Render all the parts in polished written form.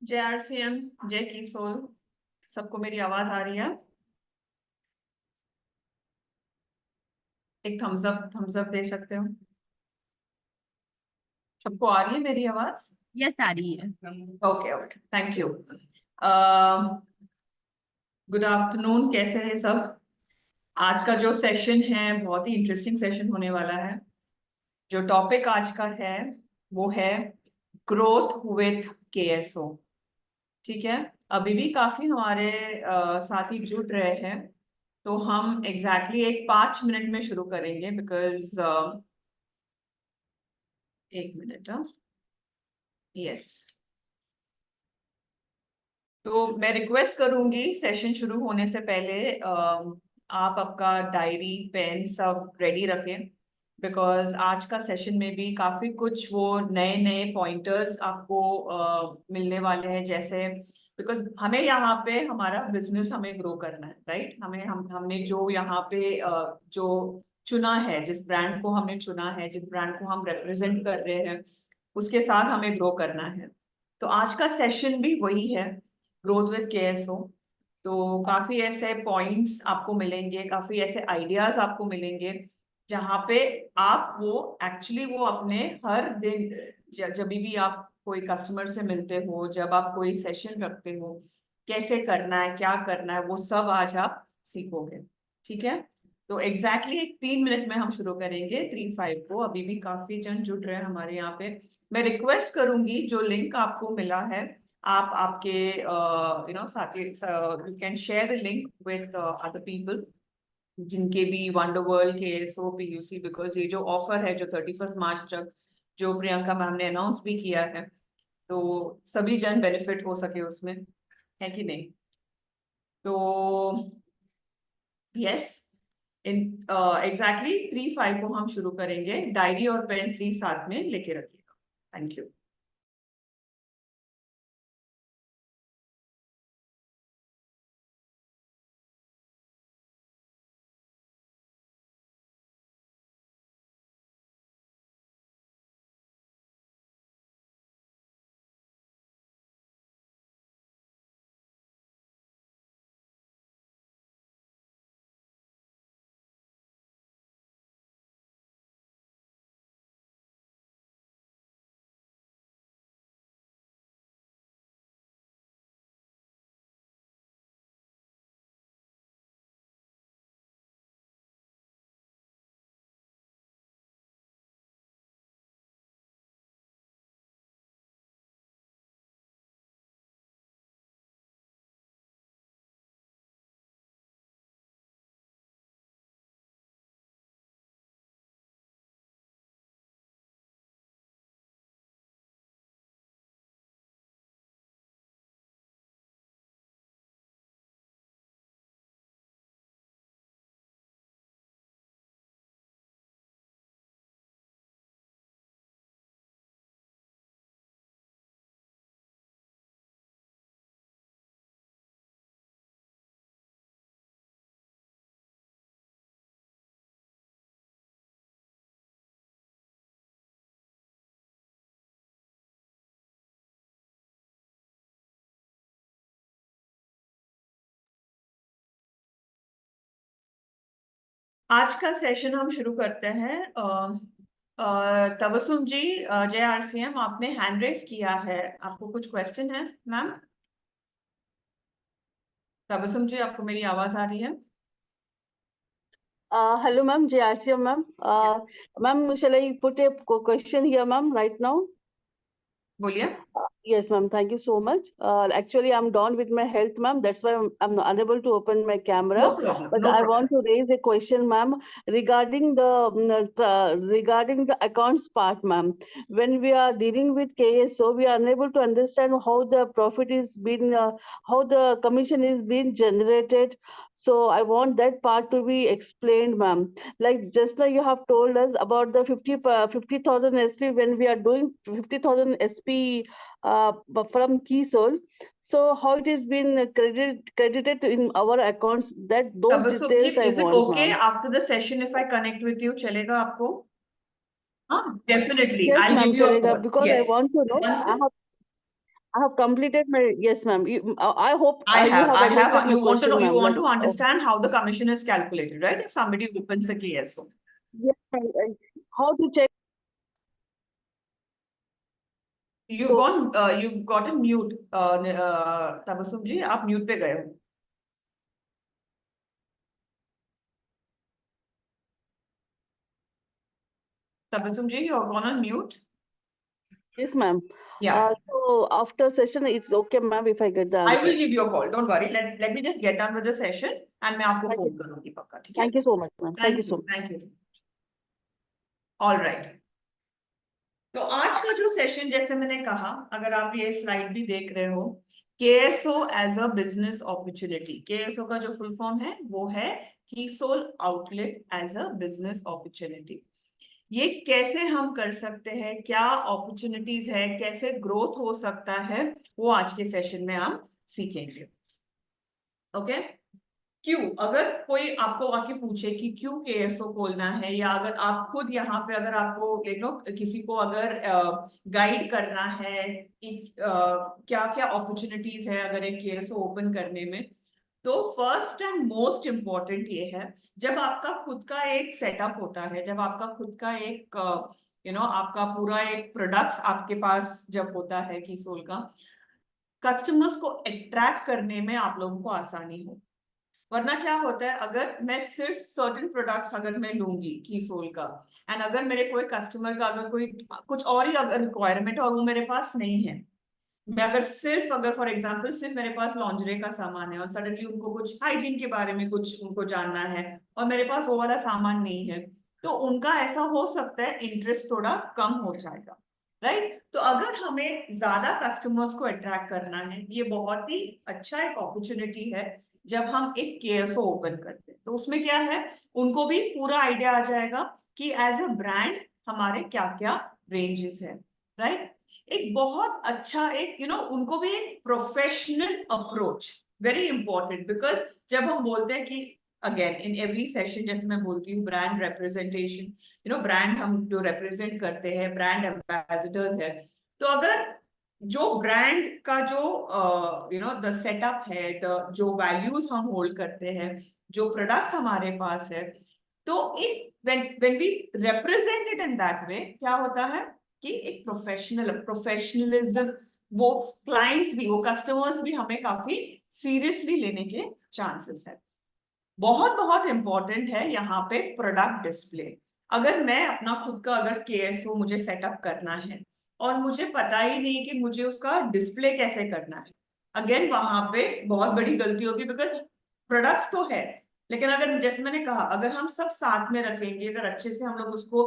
जय आरसीएम, जय कीसोल। सबको मेरी आवाज आ रही है? एक थम्स अप दे सकते हो? सबको आ रही है मेरी आवाज? यस, आ रही है। Okay okay, thank you. Good afternoon, कैसे हैं सब? आज का जो सेशन है बहुत ही इंटरेस्टिंग सेशन होने वाला है। जो टॉपिक आज का है वो है ग्रोथ विथ केएसओ। ठीक है। अभी भी काफी हमारे साथी जुड़ रहे हैं, तो हम एक 5 मिनट में शुरू करेंगे बिकॉज एक मिनट। यस। तो मैं रिक्वेस्ट करूंगी सेशन शुरू होने से पहले आप आपका डायरी पेन सब रेडी रखें, बिकॉज आज का सेशन में भी काफी कुछ वो नए नए पॉइंटर्स आपको मिलने वाले हैं। जैसे बिकॉज हमें यहाँ पे हमारा बिजनेस हमें ग्रो करना है, राइट? हमने जो यहाँ पे जो चुना है, जिस ब्रांड को हमने चुना है, जिस ब्रांड को हम रिप्रेजेंट कर रहे हैं, उसके साथ हमें ग्रो करना है। तो आज का सेशन भी वही है, ग्रोथ विद केएसओ। तो काफी ऐसे पॉइंट्स आपको मिलेंगे, काफी ऐसे आइडियाज आपको मिलेंगे, जहाँ पे आप वो एक्चुअली वो अपने हर दिन जब भी आप कोई कस्टमर से मिलते हो, जब आप कोई सेशन रखते हो, कैसे करना है, क्या करना है, वो सब आज आप सीखोगे। ठीक है। तो एक 3 मिनट में हम शुरू करेंगे 3-5 को। अभी भी काफी जन जुड़ रहे हैं हमारे यहाँ पे। मैं रिक्वेस्ट करूंगी, जो लिंक आपको मिला है, आप आपके साथी, you can share the link with other people जिनके भी वंडर वर्ल्ड के एसओ पीयूसी, बिकॉज ये जो ऑफर है जो 31 मार्च तक जो प्रियंका मैम ने अनाउंस भी किया है, तो सभी जन बेनिफिट हो सके उसमें, है कि नहीं? तो यस, इन एग्जैक्टली 3-5 को हम शुरू करेंगे। डायरी और पेन प्लीज साथ में लेके रखिएगा। Thank you. आज का सेशन हम शुरू करते हैं। तबस्सुम जी, जय आरसीएम, आपने हैंड रेस किया है, आपको कुछ क्वेश्चन है मैम? तबस्सुम जी, आपको मेरी आवाज आ रही है? Hello, ma'am. JRCM, ma'am. Ma'am, shall I put a question here, ma'am, right now? बोलिए। Yes, ma'am. Thank you so much. Actually, I'm down with my health, ma'am. That's why I'm not unable to open my camera. No problem, But no I problem. want to raise a question, ma'am, regarding the accounts part, ma'am. When we are dealing with KSO, we are unable to understand how the profit is being, how the commission is being generated. So I want that part to be explained, ma'am. Like just now you have told us about the 50,000 SP when we are doing 50,000 SP from Keysol. So how it is been credited in our accounts, that those Tabassum ji, details I is it want, okay ma'am. After the session if I connect with you? चलेगा आपको? हाँ, definitely Yes, I ma'am, give you a chalega, call. because I yes. want to know. I have completed my, yes, ma'am. I hope you I have understood have, my you want to know, question, you ma'am. want Like, to understand how the commission is calculated, right? If somebody opens a KSO. yes, how to check? You've gone, you've gotten mute, Tabassum ji, आप mute पे गए हो. Tabassum ji, you're gone on mute. Yes, ma'am. Yeah. So after session, it's okay, ma'am, if I get the I answer. will give you a call. Don't worry. Let me just get done with the session and मैं आपको Thank phone you. करूँगी पक्का, ठीक है? Thank you so much, ma'am. Thank you so much. Thank you. All right. तो आज का जो सेशन, जैसे मैंने कहा, अगर आप ये स्लाइड भी देख रहे हो, KSO as a business opportunity, KSO का जो फुल फॉर्म है वो है कीसोल outlet as a business opportunity. ये कैसे हम कर सकते हैं, क्या अपॉर्चुनिटीज है, कैसे ग्रोथ हो सकता है, वो आज के सेशन में हम सीखेंगे। ओके? क्यों, अगर कोई आपको आके पूछे कि क्यों KSO खोलना है, या अगर आप खुद यहाँ पे, अगर आपको किसी को अगर गाइड करना है कि क्या क्या अपॉर्चुनिटीज है अगर एक KSO ओपन करने में, तो फर्स्ट एंड मोस्ट इम्पॉर्टेंट ये है, जब आपका खुद का एक सेटअप होता है, जब आपका खुद का एक आपका पूरा एक प्रोडक्ट्स आपके पास जब होता है कीसोल का, कस्टमर्स को अट्रैक्ट करने में आप लोगों को आसानी हो। वरना क्या होता है, अगर मैं सिर्फ सर्टेन प्रोडक्ट्स अगर मैं लूंगी कीसोल का, एंड अगर मेरे कोई कस्टमर का अगर कोई कुछ और ही अगर रिक्वायरमेंट और वो मेरे पास नहीं है, मैं अगर फॉर एग्जांपल सिर्फ मेरे पास लॉन्जरे का सामान है और सडनली उनको कुछ हाइजीन के बारे में कुछ उनको जानना है और मेरे पास वो वाला सामान नहीं है, तो उनका ऐसा हो सकता है इंटरेस्ट थोड़ा कम हो जाएगा, राइट? तो अगर हमें ज्यादा कस्टमर्स को अट्रैक्ट करना है, ये बहुत ही अच्छा एक अपॉर्चुनिटी है जब हम एक KSO ओपन करते हैं। तो उसमें क्या है, उनको भी पूरा आइडिया आ जाएगा कि एज अ ब्रांड हमारे क्या क्या रेंजेस है, राइट? एक बहुत अच्छा एक उनको भी एक professional approach, very important, because जब हम बोलते हैं कि अगेन इन एवरी सेशन जैसे मैं बोलती हूँ, ब्रांड रिप्रेजेंटेशन, ब्रांड हम जो रिप्रेजेंट करते हैं, ब्रांड एम्बेसडर्स है, तो अगर जो ब्रांड का जो द सेटअप है, द जो वैल्यूज हम होल्ड करते हैं, जो प्रोडक्ट्स हमारे पास है, तो in when we represent it in that way, क्या होता है कि एक प्रोफेशनलिज्म, वो क्लाइंट्स भी, वो कस्टमर्स भी हमें काफी सीरियसली लेने के चांसेस है। बहुत बहुत इंपॉर्टेंट है यहाँ पे प्रोडक्ट डिस्प्ले। अगर मैं अपना खुद का अगर KSO मुझे सेटअप करना है और मुझे पता ही नहीं कि मुझे उसका डिस्प्ले कैसे करना है, अगेन वहां पे बहुत बड़ी गलती होगी, बिकॉज प्रोडक्ट्स तो है, लेकिन अगर जैसे मैंने कहा, अगर हम सब साथ में रखेंगे, अगर अच्छे से हम लोग उसको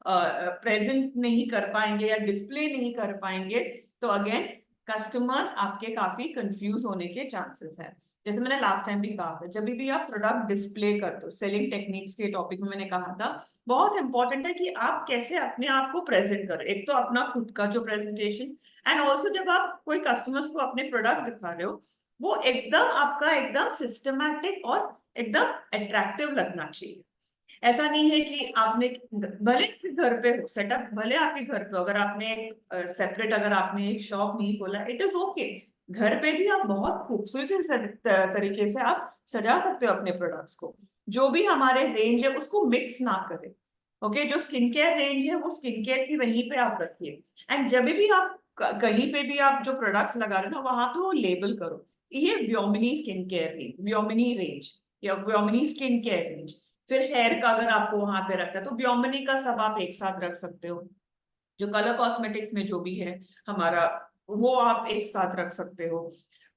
प्रेजेंट नहीं कर पाएंगे या डिस्प्ले नहीं कर पाएंगे, तो अगेन कस्टमर्स आपके काफी कंफ्यूज होने के चांसेस है। जैसे मैंने लास्ट टाइम भी कहा था, जब भी आप प्रोडक्ट डिस्प्ले करते हो, सेलिंग टेक्निक्स के टॉपिक में मैंने कहा था, बहुत इंपॉर्टेंट है कि आप कैसे अपने आप को प्रेजेंट करो। एक तो अपना खुद का जो प्रेजेंटेशन, एंड ऑल्सो जब आप कोई कस्टमर्स को अपने प्रोडक्ट दिखा रहे हो, वो एकदम आपका एकदम सिस्टमैटिक और एकदम अट्रैक्टिव लगना चाहिए। ऐसा नहीं है कि आपने, भले आपके घर पे हो सेटअप, भले आपके घर पे, अगर आपने एक सेपरेट अगर आपने एक शॉप नहीं खोला, इट इज ओके, घर पे भी आप बहुत खूबसूरत तरीके से आप सजा सकते हो अपने प्रोडक्ट्स को। जो भी हमारे रेंज है उसको मिक्स ना करें, ओके? जो स्किन केयर रेंज है वो स्किन केयर की वहीं पे आप रखिए, एंड जब भी आप कहीं पे भी आप जो प्रोडक्ट्स लगा रहे हो ना, वहां पे वो लेबल करो, ये व्योमिनी स्किन केयर रेंज, व्योमिनी रेंज या व्योमिनी स्किन केयर रेंज। फिर हेयर का अगर आपको वहां पे रखना है तो व्योमिनी का सब आप एक साथ रख सकते हो। जो कलर कॉस्मेटिक्स में जो भी है हमारा, वो आप एक साथ रख सकते हो।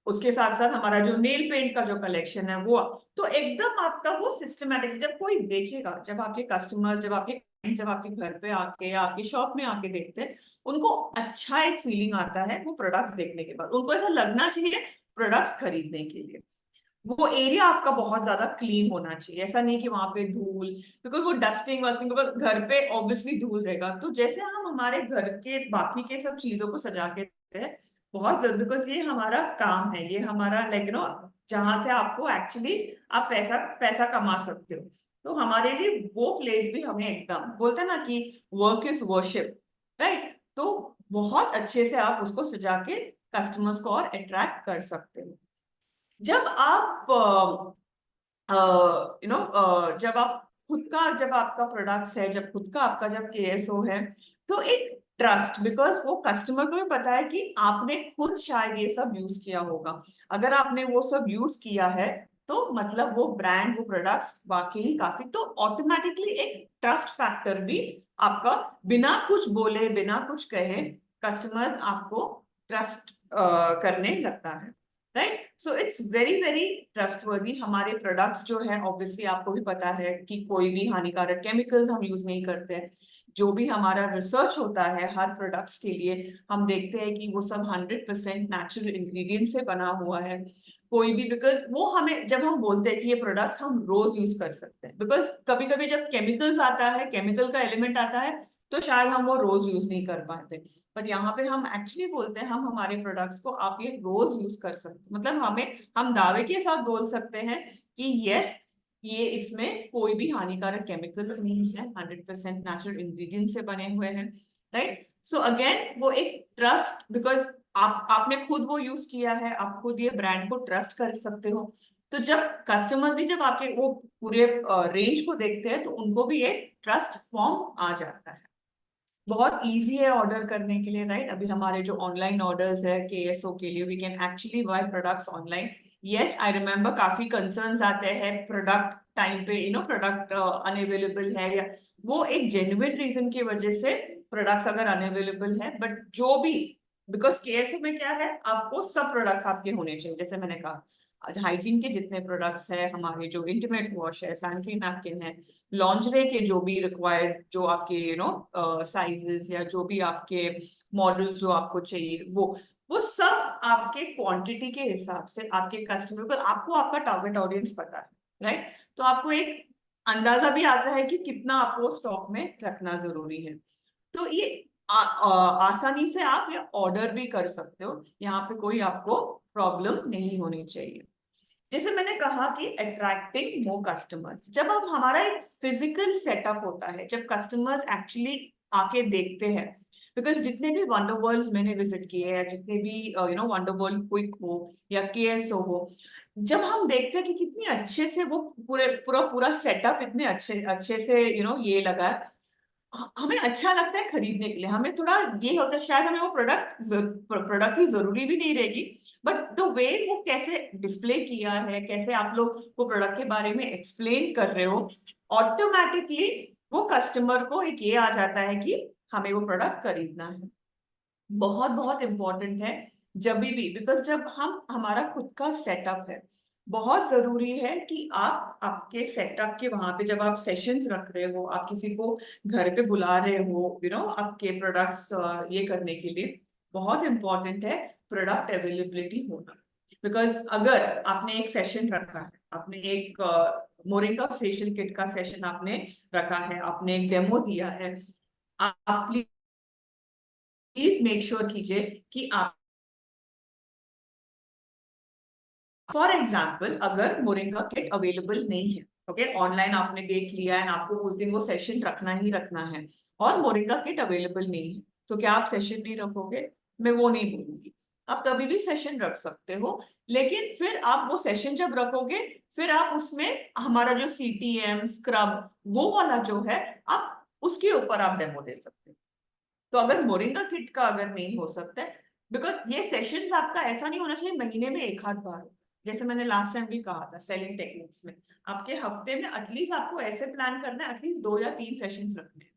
उसके साथ साथ हमारा जो नेल पेंट का जो कलेक्शन है वो, तो एकदम आपका वो सिस्टमैटिक, जब कोई देखेगा, जब आपके कस्टमर्स, जब आपके clients, जब आपके घर पे आके या आपकी शॉप में आके देखते हैं, उनको अच्छा एक फीलिंग आता है वो प्रोडक्ट्स देखने के बाद, उनको ऐसा लगना चाहिए प्रोडक्ट्स खरीदने के लिए। वो एरिया आपका बहुत ज्यादा क्लीन होना चाहिए, ऐसा नहीं कि वहां पे धूल, बिकॉज वो डस्टिंग वस्टिंग, बिकॉज घर पे ऑब्वियसली धूल रहेगा, तो जैसे हम हमारे घर के बाकी के सब चीजों को सजा के रखते हैं, बहुत जरूरी, बिकॉज ये हमारा काम है, ये हमारा जहां से आपको एक्चुअली आप पैसा पैसा कमा सकते हो, तो हमारे लिए वो प्लेस भी हमें एकदम, बोलते हैं ना कि वर्क इज वर्शिप, राइट? तो बहुत अच्छे से आप उसको सजा के कस्टमर्स को और अट्रैक्ट कर सकते हो। जब आप जब आपका प्रोडक्ट्स है, जब खुद का आपका जब केएसओ है, तो एक ट्रस्ट, बिकॉज वो कस्टमर को भी पता है कि आपने खुद शायद ये सब यूज किया होगा। अगर आपने वो सब यूज किया है तो मतलब वो ब्रांड, वो प्रोडक्ट्स वाकई काफी, तो ऑटोमेटिकली एक ट्रस्ट फैक्टर भी आपका बिना कुछ बोले, बिना कुछ कहे कस्टमर्स आपको ट्रस्ट करने लगता है, right. So it's very very trustworthy. हमारे प्रोडक्ट्स जो है, ऑब्वियसली आपको भी पता है कि कोई भी हानिकारक केमिकल्स हम यूज नहीं करते हैं। जो भी हमारा रिसर्च होता है हर प्रोडक्ट्स के लिए, हम देखते हैं कि वो सब 100% नेचुरल इंग्रेडिएंट से बना हुआ है। कोई भी, बिकॉज वो हमें, जब हम बोलते हैं कि ये प्रोडक्ट्स हम रोज यूज कर सकते हैं, बिकॉज कभी कभी जब केमिकल्स आता है, केमिकल का एलिमेंट आता है, तो शायद हम वो रोज यूज नहीं कर पाते। बट यहाँ पे हम एक्चुअली बोलते हैं, हम हमारे प्रोडक्ट्स को आप ये रोज यूज कर सकते, मतलब हम दावे के साथ बोल सकते हैं कि यस, ये इसमें कोई भी हानिकारक केमिकल्स नहीं है, 100% नेचुरल इंग्रेडिएंट से बने हुए हैं, राइट। सो अगेन वो एक ट्रस्ट, बिकॉज आपने खुद वो यूज किया है, आप खुद ये ब्रांड को ट्रस्ट कर सकते हो। तो जब कस्टमर्स भी जब आपके वो पूरे रेंज को देखते हैं, तो उनको भी एक ट्रस्ट फॉर्म आ जाता है। बहुत इजी है ऑर्डर करने के लिए, राइट। अभी हमारे जो ऑनलाइन ऑर्डर्स है केएसओ के लिए, we can actually buy products online. Yes, I remember काफी कंसर्न्स आते हैं प्रोडक्ट टाइम पे, प्रोडक्ट अनअवेलेबल है, या वो एक जेन्युइन रीजन की वजह से प्रोडक्ट्स अगर अनअवेलेबल है, बट जो भी, बिकॉज केएसओ में क्या है, आपको सब प्रोडक्ट्स आपके होने चाहिए। जैसे मैंने कहा, हाइजीन के जितने प्रोडक्ट्स है, हमारे जो इंटीमेट वॉश है, सैनिटरी नैपकिन है, लॉन्जरे के जो भी रिक्वायर्ड, जो आपके साइजेस या जो भी आपके मॉडल्स जो आपको चाहिए, वो सब आपके क्वांटिटी के हिसाब से आपके कस्टमर को, आपको आपका टारगेट ऑडियंस पता है, राइट। तो आपको एक अंदाजा भी आता है कि कितना आपको स्टॉक में रखना जरूरी है। तो ये आसानी से आप ये ऑर्डर भी कर सकते हो, यहाँ पे कोई आपको प्रॉब्लम नहीं होनी चाहिए। जैसे मैंने कहा कि अट्रैक्टिंग मोर कस्टमर्स, जब हम, हमारा एक फिजिकल सेटअप होता है, जब कस्टमर्स एक्चुअली आके देखते हैं, बिकॉज जितने भी वंडर वर्ल्ड मैंने विजिट किए हैं, जितने भी वंडर वर्ल्ड क्विक हो या केएसओ हो, जब हम देखते हैं कि कितनी अच्छे से वो पूरा पूरा सेटअप इतने अच्छे अच्छे से ये लगा है, हमें अच्छा लगता है खरीदने के लिए। हमें थोड़ा ये होता है, शायद हमें वो प्रोडक्ट की जरूरी भी नहीं रहेगी, बट द वे वो कैसे डिस्प्ले किया है, कैसे आप लोग वो प्रोडक्ट के बारे में एक्सप्लेन कर रहे हो, ऑटोमेटिकली वो कस्टमर को एक ये आ जाता है कि हमें वो प्रोडक्ट खरीदना है। बहुत बहुत इंपॉर्टेंट है जब भी, बिकॉज जब हम, हमारा खुद का सेटअप है, बहुत जरूरी है कि आप आपके सेटअप के वहां पे जब आप सेशंस रख रहे हो, आप किसी को घर पे बुला रहे हो, आपके प्रोडक्ट्स ये करने के लिए, बहुत इंपॉर्टेंट है प्रोडक्ट अवेलेबिलिटी होना। बिकॉज अगर आपने एक सेशन रखा है, आपने एक मोरिंगा फेशियल किट का सेशन आपने रखा है, आपने एक डेमो दिया है, आप प्लीज मेक श्योर कीजिए कि आप, फॉर एग्जाम्पल, अगर मोरिंगा किट अवेलेबल नहीं है, ओके, ऑनलाइन आपने देख लिया है, आपको उस दिन वो सेशन रखना ही रखना है, और मोरिंगा किट अवेलेबल नहीं है, तो क्या आप सेशन नहीं रखोगे? मैं वो नहीं बोलूंगी, आप कभी भी सेशन रख सकते हो, लेकिन फिर आप वो सेशन जब रखोगे, फिर आप उसमें हमारा जो सीटीएम स्क्रब वो वाला जो है, आप उसके ऊपर आप डेमो दे सकते हो। तो अगर मोरिंगा किट का अगर नहीं हो सकता है, बिकॉज ये सेशंस आपका ऐसा नहीं होना चाहिए महीने में एक आध बार। जैसे मैंने लास्ट टाइम भी कहा था, सेलिंग टेक्निक्स में आपके हफ्ते में एटलीस्ट आपको ऐसे प्लान करना है, एटलीस्ट 2 या 3 सेशंस रखने हैं।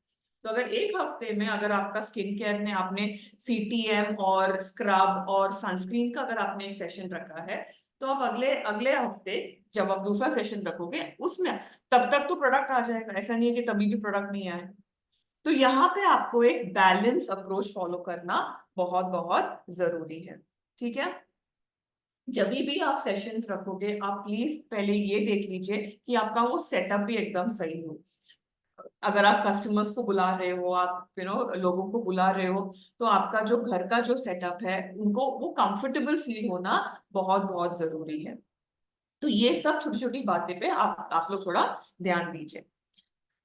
तो अगर एक हफ्ते में अगर आपका स्किन केयर में आपने सीटीएम और स्क्रब और सनस्क्रीन का अगर आपने एक सेशन रखा है, तो आप अगले अगले हफ्ते जब आप दूसरा सेशन रखोगे उसमें, तब तक तो प्रोडक्ट आ जाएगा, ऐसा नहीं है कि तभी भी प्रोडक्ट नहीं आए। तो यहाँ पे आपको एक बैलेंस अप्रोच फॉलो करना बहुत बहुत जरूरी है, ठीक है। जब भी आप सेशंस रखोगे, आप प्लीज पहले ये देख लीजिए कि आपका वो सेटअप भी एकदम सही हो। अगर आप कस्टमर्स को बुला रहे हो, आप लोगों को बुला रहे हो, तो आपका जो घर का जो सेटअप है, उनको वो कंफर्टेबल फील होना बहुत बहुत जरूरी है। तो ये सब छोटी छोटी बातें पे आप लोग थोड़ा ध्यान दीजिए।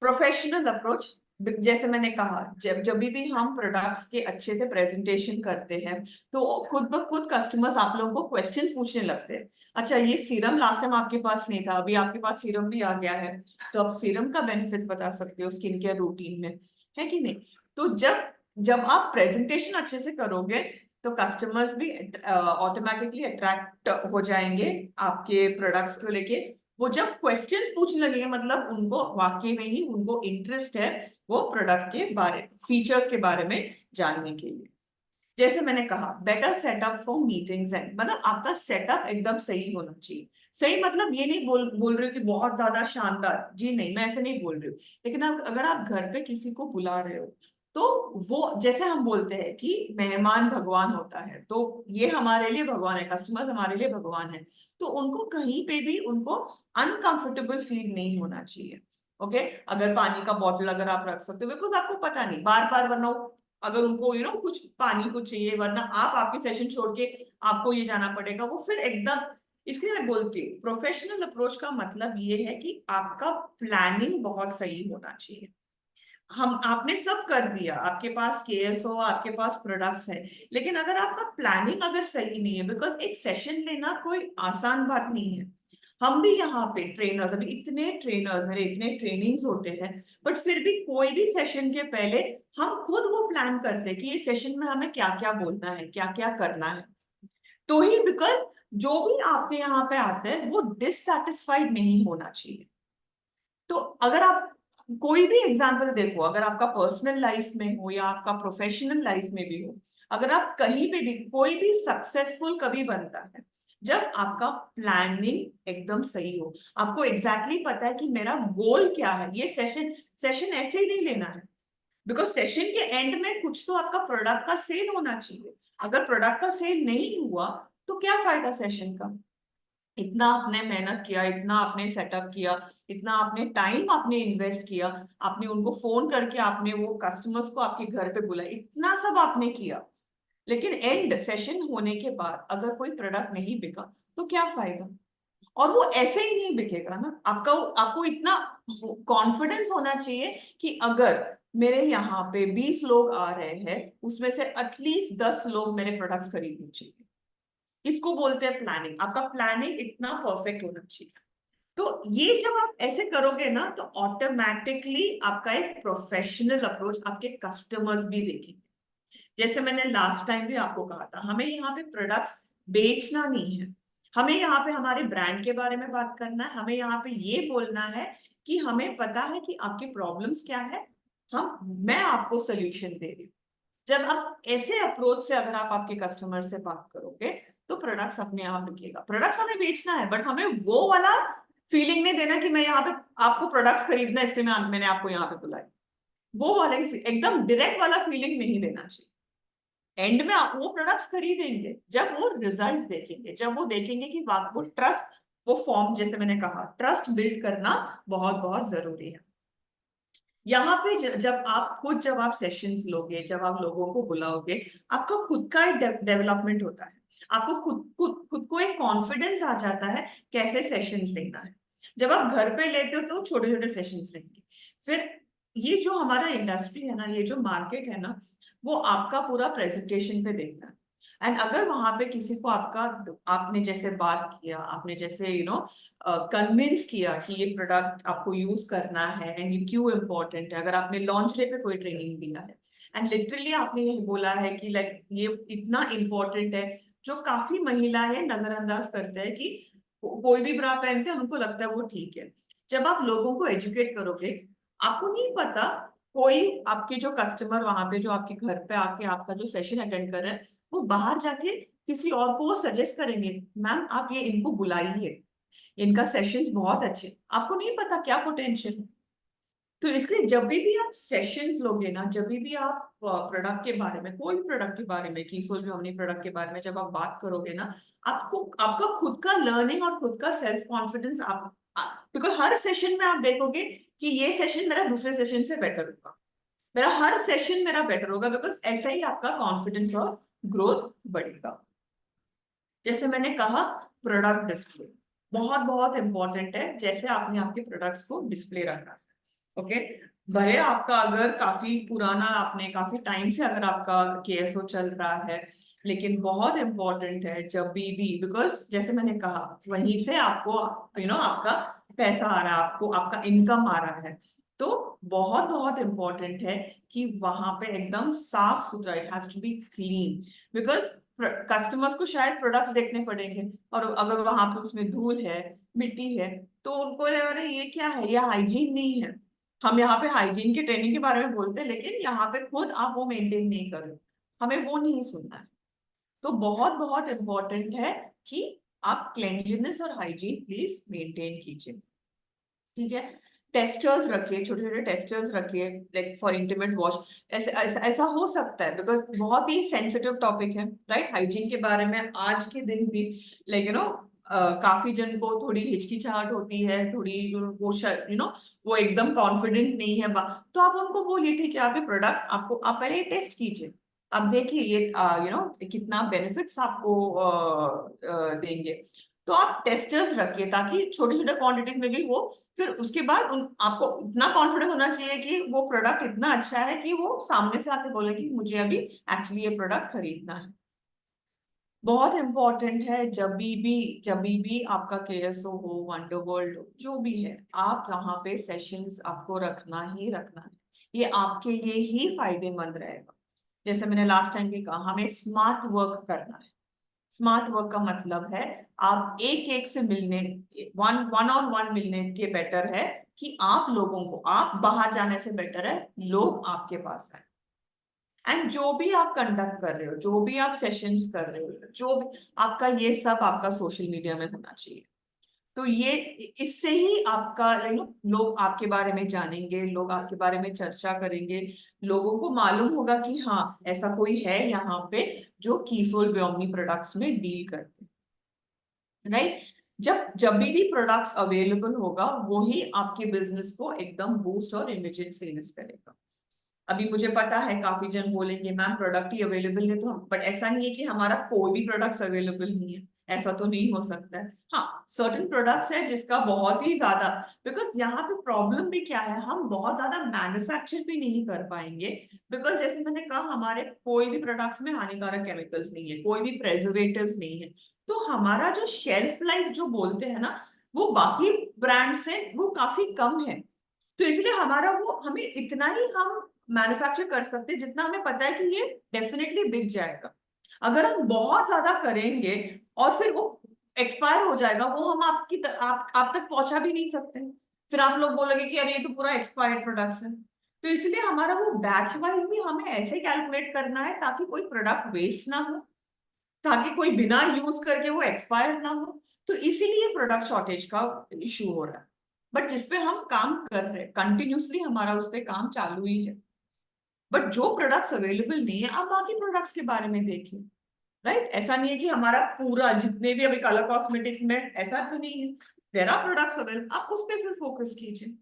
प्रोफेशनल अप्रोच, जैसे मैंने कहा, जब जब भी हम प्रोडक्ट्स के अच्छे से प्रेजेंटेशन करते हैं तो खुद ब खुद कस्टमर्स आप लोगों को क्वेश्चंस पूछने लगते हैं। अच्छा, ये सीरम लास्ट टाइम आपके पास नहीं था, अभी आपके पास सीरम भी आ गया है, तो आप सीरम का बेनिफिट बता सकते हो स्किन केयर रूटीन में, है कि नहीं? तो जब जब आप प्रेजेंटेशन अच्छे से करोगे तो कस्टमर्स भी ऑटोमेटिकली अट्रैक्ट हो जाएंगे आपके प्रोडक्ट्स को लेके। वो जब क्वेश्चंस पूछने लगेंगे मतलब उनको वाकई में ही उनको इंटरेस्ट है वो प्रोडक्ट के बारे, फीचर्स के बारे में जानने के लिए। जैसे मैंने कहा, better setup for meetings and, मतलब आपका सेटअप एकदम सही होना चाहिए। सही मतलब ये नहीं बोल बोल रही हूँ कि बहुत ज्यादा शानदार, जी नहीं, मैं ऐसे नहीं बोल रही हूँ। लेकिन आप अगर आप घर पे किसी को बुला रहे हो तो वो, जैसे हम बोलते हैं कि मेहमान भगवान होता है, तो ये हमारे लिए भगवान है, कस्टमर्स हमारे लिए भगवान है। तो उनको कहीं पे भी उनको अनकंफर्टेबल फील नहीं होना चाहिए। ओके, अगर पानी का बॉटल अगर आप रख सकते हो, बिकॉज आपको पता नहीं बार बार, वरना अगर उनको कुछ पानी कुछ चाहिए, वरना आप आपकी सेशन छोड़ के आपको ये जाना पड़ेगा, वो फिर एकदम। इसलिए मैं बोलती हूँ प्रोफेशनल अप्रोच का मतलब ये है कि आपका प्लानिंग बहुत सही होना चाहिए। हम आपने सब कर दिया, आपके पास केएसओ, आपके पास प्रोडक्ट्स है, लेकिन अगर आपका प्लानिंग अगर सही नहीं है, बिकॉज एक सेशन लेना कोई आसान बात नहीं है। हम भी यहाँ पे ट्रेनर्स, अभी इतने ट्रेनर्स, मेरे इतने ट्रेनिंग्स होते हैं, बट फिर भी कोई भी सेशन के पहले हम खुद वो प्लान करते हैं कि ये सेशन में हमें क्या क्या बोलना है, क्या क्या करना है। तो ही, बिकॉज जो भी आपके यहाँ पे आता है वो डिससेटिस्फाइड नहीं होना चाहिए। तो अगर आप कोई भी एग्जाम्पल देखो, अगर आपका पर्सनल लाइफ में हो या आपका प्रोफेशनल लाइफ में भी हो, अगर आप कहीं पे भी, कोई भी सक्सेसफुल कभी बनता है जब आपका प्लानिंग एकदम सही हो। आपको एग्जैक्टली पता है कि मेरा गोल क्या है, ये सेशन सेशन ऐसे ही नहीं लेना है, बिकॉज सेशन के एंड में कुछ तो आपका प्रोडक्ट का सेल होना चाहिए। अगर प्रोडक्ट का सेल नहीं हुआ तो क्या फायदा सेशन का? इतना आपने मेहनत किया, इतना आपने सेटअप किया, इतना आपने टाइम आपने इन्वेस्ट किया, आपने उनको फोन करके आपने वो कस्टमर्स को आपके घर पे बुलाया, इतना सब आपने किया, लेकिन एंड सेशन होने के बाद अगर कोई प्रोडक्ट नहीं बिका तो क्या फायदा? और वो ऐसे ही नहीं बिकेगा ना। आपका आपको इतना कॉन्फिडेंस होना चाहिए कि अगर मेरे यहाँ पे 20 लोग आ रहे हैं, उसमें से एटलीस्ट 10 लोग मेरे प्रोडक्ट्स खरीदने चाहिए। इसको बोलते हैं प्लानिंग। आपका प्लानिंग इतना परफेक्ट होना चाहिए। तो ये जब आप ऐसे करोगे ना तो ऑटोमेटिकली आपका एक प्रोफेशनल अप्रोच आपके कस्टमर्स भी देखेंगे। जैसे मैंने लास्ट टाइम भी आपको कहा था, हमें यहाँ पे प्रोडक्ट्स बेचना नहीं है, हमें यहाँ पे हमारे ब्रांड के बारे में बात करना है। हमें यहाँ पे ये बोलना है कि हमें पता है कि आपकी प्रॉब्लम्स क्या है, मैं आपको सोल्यूशन दे रही हूँ। जब आप ऐसे अप्रोच से अगर आप आपके कस्टमर से बात करोगे तो प्रोडक्ट्स अपने आप बिकेगा। प्रोडक्ट्स हमें बेचना है, बट हमें वो वाला फीलिंग नहीं देना कि मैं यहाँ पे आपको प्रोडक्ट्स खरीदना है इसलिए मैंने आपको यहाँ पे बुलाया। वो वाला एकदम डायरेक्ट वाला फीलिंग नहीं देना चाहिए। एंड में आप वो प्रोडक्ट्स खरीदेंगे जब वो रिजल्ट देखेंगे, जब वो देखेंगे कि वो ट्रस्ट, वो फॉर्म, जैसे मैंने कहा ट्रस्ट बिल्ड करना बहुत बहुत जरूरी है। यहाँ पे जब आप सेशंस लोगे, जब आप लोगों को बुलाओगे, आपका खुद का एक डेवलपमेंट होता है। आपको खुद को एक कॉन्फिडेंस आ जाता है कैसे सेशंस लेना है। जब आप घर पे लेते हो तो छोटे छोटे सेशंस लेंगे। फिर ये जो हमारा इंडस्ट्री है ना, ये जो मार्केट है ना, वो आपका पूरा प्रेजेंटेशन पे देखता है। एंड अगर वहां पे किसी को आपका, आपने जैसे बात किया, आपने जैसे कन्विंस किया कि ये प्रोडक्ट आपको यूज करना है एंड ये क्यों इम्पोर्टेंट है, अगर आपने लॉन्च डे पे कोई ट्रेनिंग दिया है एंड लिटरली आपने ये बोला है कि लाइक ये इतना इम्पोर्टेंट है, जो काफी महिलाएं नजरअंदाज करते हैं कि कोई भी ब्रा पहनते हैं उनको लगता है वो ठीक है। जब आप लोगों को एजुकेट करोगे, आपको नहीं पता, कोई आपके जो कस्टमर वहां पे जो आपके घर पे आके आपका जो सेशन अटेंड कर रहे हैं, वो बाहर जाके किसी और को वो सजेस्ट करेंगे, मैम आप ये इनको बुलाइए, इनका सेशंस बहुत अच्छे। आपको नहीं पता क्या पोटेंशियल है। तो इसलिए जब भी आप सेशंस लोगे ना, जब भी आप प्रोडक्ट के बारे में, कोई प्रोडक्ट के बारे में, कीसोल भी हमने प्रोडक्ट के बारे में जब आप बात करोगे ना, आपको आपका खुद का लर्निंग और खुद का सेल्फ कॉन्फिडेंस, आप, बिकॉज हर सेशन में आप देखोगे कि ये सेशन मेरा दूसरे सेशन से बेटर होगा, मेरा हर सेशन मेरा बेटर होगा, बिकॉज ऐसा ही आपका कॉन्फिडेंस और ग्रोथ बढ़ेगा। जैसे मैंने कहा, प्रोडक्ट डिस्प्ले बहुत बहुत इंपॉर्टेंट है, जैसे आपने आपके प्रोडक्ट्स को डिस्प्ले रखना है। ओके, भले आपका अगर काफी पुराना, आपने काफी टाइम से अगर आपका केएसओ चल रहा है, लेकिन बहुत इंपॉर्टेंट है जब भी, बिकॉज जैसे मैंने कहा वहीं से आपको आपका पैसा आ रहा है, आपको आपका इनकम आ रहा है। तो बहुत बहुत इंपॉर्टेंट है कि वहां पे एकदम साफ सुथरा, it has to be clean, because customers को शायद प्रोडक्ट्स देखने पड़ेंगे, और अगर वहां पे उसमें धूल है, मिट्टी है, तो उनको लग रहा है ये क्या है, ये हाइजीन नहीं है। हम यहाँ पे हाइजीन की ट्रेनिंग के बारे में बोलते हैं, लेकिन यहाँ पे खुद आप वो मेंटेन नहीं कर रहे, हमें वो नहीं सुनना है। तो बहुत बहुत इंपॉर्टेंट है कि आप क्लेanलीनेस और हाइजीन प्लीज मेंटेन कीजिए, ठीक है। टेस्टर्स रखिए, छोटे छोटे टेस्टर्स रखिए, लाइक फॉर इंटीमेट वॉश। ऐसा हो सकता है, बिकॉज बहुत ही सेंसिटिव टॉपिक है, राइट, हाइजीन के बारे में आज के दिन भी, लाइक काफी जन को थोड़ी हिचकिचाहट होती है, थोड़ी वो वो एकदम कॉन्फिडेंट नहीं है, तो आप उनको बोलिए ठीक है, आप ये प्रोडक्ट आपको, आप पहले टेस्ट कीजिए, आप देखिए ये कितना बेनिफिट्स आपको देंगे। तो आप टेस्टर्स रखिए ताकि छोटे छोटे क्वांटिटीज में भी वो, फिर उसके बाद आपको इतना कॉन्फिडेंस होना चाहिए कि वो प्रोडक्ट इतना अच्छा है कि वो सामने से आके बोले कि मुझे अभी एक्चुअली ये प्रोडक्ट खरीदना है। बहुत इंपॉर्टेंट है जब भी आपका केएसओ हो, वंडरवर्ल्ड हो, जो भी है, आप यहाँ पे सेशंस आपको रखना ही रखना है। ये आपके लिए ही फायदेमंद रहेगा। जैसे मैंने लास्ट टाइम भी कहा, हमें स्मार्ट वर्क करना है। स्मार्ट वर्क का मतलब है आप एक एक से मिलने, वन वन ऑन वन मिलने के बेटर है कि आप लोगों को, आप बाहर जाने से बेटर है लोग आपके पास आए। एंड जो भी आप कंडक्ट कर रहे हो, जो भी आप सेशंस कर रहे हो, जो भी आपका, ये सब आपका सोशल मीडिया में होना चाहिए। तो ये, इससे ही आपका लोग आपके बारे में जानेंगे, लोग आपके बारे में चर्चा करेंगे, लोगों को मालूम होगा कि हाँ, ऐसा कोई है यहाँ पे जो कीसोल ब्योमनी प्रोडक्ट्स में डील करते हैं, राइट। जब जब भी प्रोडक्ट्स अवेलेबल होगा, वो ही आपके बिजनेस को एकदम बूस्ट और इमीडिएट सेल्स करेगा। अभी मुझे पता है काफी जन बोलेंगे मैम प्रोडक्ट ही अवेलेबल है, तो हम, बट ऐसा नहीं है कि हमारा कोई भी प्रोडक्ट्स अवेलेबल नहीं है, ऐसा तो नहीं हो सकता है। हाँ, सर्टेन प्रोडक्ट्स है जिसका बहुत ही ज्यादा, बिकॉज यहाँ पे प्रॉब्लम भी क्या है, हम बहुत ज्यादा मैन्युफैक्चर भी नहीं कर पाएंगे, बिकॉज जैसे मैंने कहा हमारे कोई भी प्रोडक्ट्स में हानिकारक केमिकल्स नहीं है, कोई भी प्रेजर्वेटिव्स नहीं है। तो हमारा जो शेल्फ लाइफ जो बोलते हैं ना, वो बाकी ब्रांड से वो काफी कम है। तो इसलिए हमारा वो, हमें इतना ही हम मैन्युफैक्चर कर सकते हैं जितना हमें पता है कि ये डेफिनेटली बिक जाएगा। अगर हम बहुत ज्यादा करेंगे और फिर वो एक्सपायर हो जाएगा, वो हम आप तक पहुंचा भी नहीं सकते, फिर आप लोग बोलोगे कि अरे ये तो पूरा एक्सपायर्ड प्रोडक्ट्स है। तो इसलिए हमारा वो बैच वाइज भी हमें ऐसे कैलकुलेट करना है ताकि कोई प्रोडक्ट वेस्ट ना हो, ताकि कोई बिना यूज करके वो एक्सपायर ना हो। तो इसीलिए प्रोडक्ट शॉर्टेज का इशू हो रहा है। बट जिसपे हम काम कर रहे हैं कंटिन्यूसली, हमारा उस पे काम चालू ही है। बट जो प्रोडक्ट्स अवेलेबल नहीं है, आप बाकी प्रोडक्ट्स के बारे में देखिए, राइट। ऐसा नहीं है कि हमारा पूरा जितने भी अभी कलर कॉस्मेटिक्स में, ऐसा तो नहीं है, देयर आर प्रोडक्ट्स अवेलेबल, आप उस पे फिर फोकस कीजिए।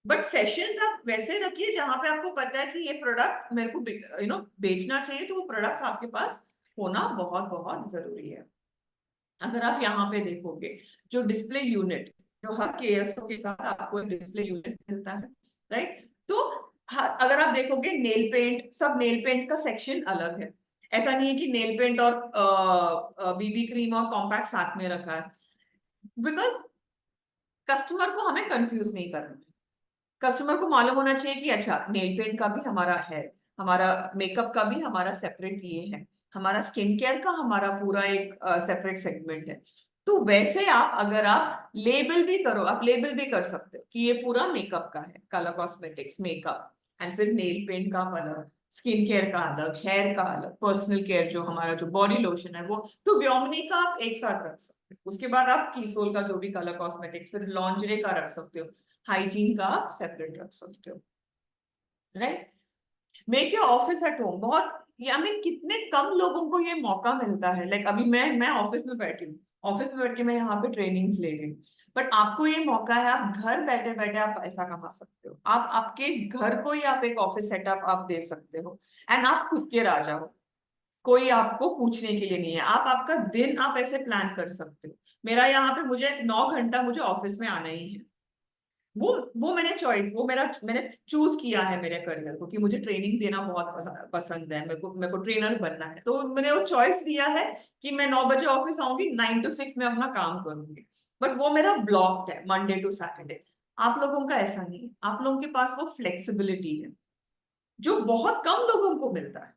बट सेशंस आप वैसे रखिए जहां पे आपको पता है कि ये प्रोडक्ट मेरे को बेचना चाहिए, तो वो प्रोडक्ट्स आपके पास होना बहुत बहुत जरूरी है। अगर आप यहाँ पे देखोगे, जो डिस्प्ले यूनिट, जो हर केएसओ के साथ आपको एक डिस्प्ले यूनिट मिलता है, राइट। तो अगर आप देखोगे नेल पेंट, सब नेल पेंट का सेक्शन अलग है। ऐसा नहीं है कि नेल पेंट और बीबी क्रीम और कॉम्पैक्ट साथ में रखा है, बिकॉज कस्टमर को हमें कंफ्यूज नहीं करना है। कस्टमर को मालूम होना चाहिए कि अच्छा, नेल पेंट का भी हमारा है, हमारा मेकअप का भी हमारा सेपरेट ये है, हमारा स्किन केयर का हमारा पूरा एक सेपरेट सेगमेंट है। तो वैसे आप, अगर आप लेबल भी करो, आप लेबल भी कर सकते हो कि ये पूरा मेकअप का है, कलर कॉस्मेटिक्स मेकअप, एंड फिर नेल पेंट का अलग, स्किन केयर का अलग, हेयर का अलग, पर्सनल केयर जो हमारा जो बॉडी लोशन है वो, तो व्योमनी का आप एक साथ रख सकते हो। उसके बाद आप कीसोल का जो भी कलर कॉस्मेटिक्स, फिर लॉन्जरे का रख सकते हो, हाइजीन का आप सेपरेट रख सकते हो, right. Make your office at home. बहुत, आई मीन कितने कम लोगों को ये मौका मिलता है। लाइक अभी मैं ऑफिस में बैठी हूँ, ऑफिस में बैठ के मैं यहाँ पे ट्रेनिंग्स ले रही हूँ, बट आपको ये मौका है, आप घर बैठे बैठे आप पैसा कमा सकते हो, आप आपके घर को ही आप एक ऑफिस सेटअप आप दे सकते हो, एंड आप खुद के राजा हो, कोई आपको पूछने के लिए नहीं है। आप आपका दिन आप ऐसे प्लान कर सकते हो, मेरा यहाँ पे मुझे 9 घंटा मुझे ऑफिस में आना ही है, वो मैंने चूज किया है मेरे करियर को कि मुझे ट्रेनिंग देना बहुत पसंद है, मेरे को ट्रेनर बनना है, तो मैंने वो चॉइस लिया है कि मैं 9 बजे ऑफिस आऊंगी, 9 to 6 में अपना काम करूंगी। बट वो मेरा ब्लॉक्ड है मंडे टू सैटरडे। आप लोगों का ऐसा नहीं है, आप लोगों के पास वो फ्लेक्सिबिलिटी है जो बहुत कम लोगों को मिलता है।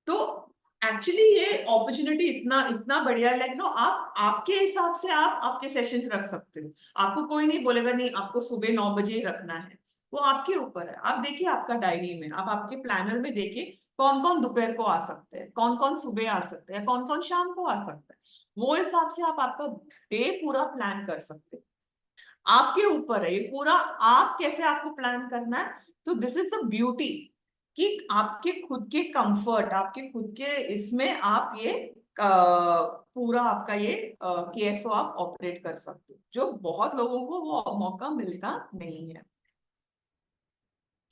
तो एक्चुअली ये अपॉर्चुनिटी इतना इतना बढ़िया है, लाइक नो आप आपके हिसाब से आप आपके सेशंस रख सकते हो। आपको कोई नहीं बोलेगा नहीं आपको सुबह 9 बजे ही रखना है, वो आपके ऊपर है। आप देखिए आपका डायरी में, आप आपके प्लानर में देखिए कौन कौन दोपहर को आ सकते हैं, कौन कौन सुबह आ सकते हैं, कौन कौन शाम को आ सकता है। वो हिसाब से आप आपका डे पूरा प्लान कर सकते हैं। आपके ऊपर है ये पूरा, आप कैसे आपको प्लान करना है। तो दिस इज द ब्यूटी कि आपके खुद के कंफर्ट, आपके खुद के इसमें आप ये पूरा आपका ये केएसओ आप ऑपरेट कर सकते हो, जो बहुत लोगों को वो मौका मिलता नहीं है।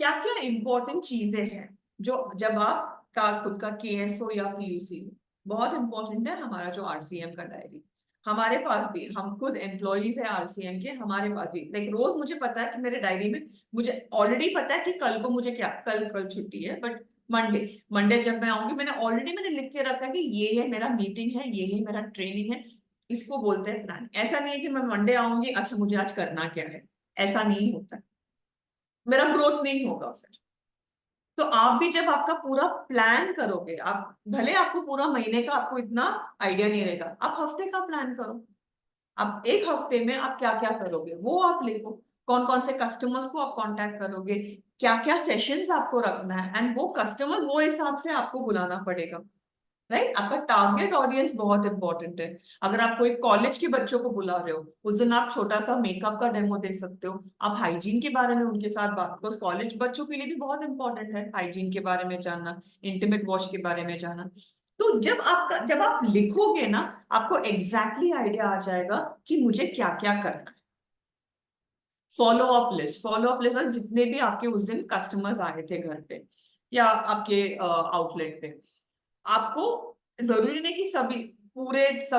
क्या क्या इंपॉर्टेंट चीजें हैं जो जब आप का खुद का केएसओ या पीयूसी, बहुत इंपॉर्टेंट है हमारा जो आरसीएम का डायरी। हमारे पास भी, हम खुद एम्प्लॉयज है आरसीएम के, हमारे पास भी लाइक रोज मुझे पता है कि मेरे डायरी में, मुझे ऑलरेडी पता है कि कल को मुझे क्या, कल कल छुट्टी है, बट मंडे मंडे जब मैं आऊंगी मैंने लिख के रखा है कि ये है मेरा मीटिंग है, ये है मेरा ट्रेनिंग है। इसको बोलते हैं प्लान। ऐसा नहीं है कि मैं मंडे आऊंगी अच्छा मुझे आज करना क्या है, ऐसा नहीं होता है। मेरा ग्रोथ नहीं होगा फिर। तो आप भी जब आपका पूरा प्लान करोगे, आप भले आपको पूरा महीने का आपको इतना आइडिया नहीं रहेगा, आप हफ्ते का प्लान करो। आप एक हफ्ते में आप क्या क्या करोगे वो आप लिखो। कौन कौन से कस्टमर्स को आप कांटेक्ट करोगे, क्या क्या सेशंस आपको रखना है, एंड वो कस्टमर वो हिसाब से आपको बुलाना पड़ेगा। राइट, आपका टारगेट ऑडियंस बहुत इंपॉर्टेंट है। अगर आप कोई कॉलेज के बच्चों को बुला रहे हो, उस दिन आप छोटा सा मेकअप का डेमो दे सकते हो, आप हाइजीन के बारे में उनके साथ बात, बिकॉज कॉलेज बच्चों के लिए भी बहुत इंपॉर्टेंट है हाइजीन के बारे में जानना, इंटीमेट वॉश के बारे में जानना। तो जब आप लिखोगे ना, आपको एग्जैक्टली आइडिया आ जाएगा कि मुझे क्या क्या करना है। फॉलो अप लिस्ट और जितने भी आपके उस दिन कस्टमर्स आए थे घर पे या आपके आउटलेट पे, आपको जरूरी नहीं कि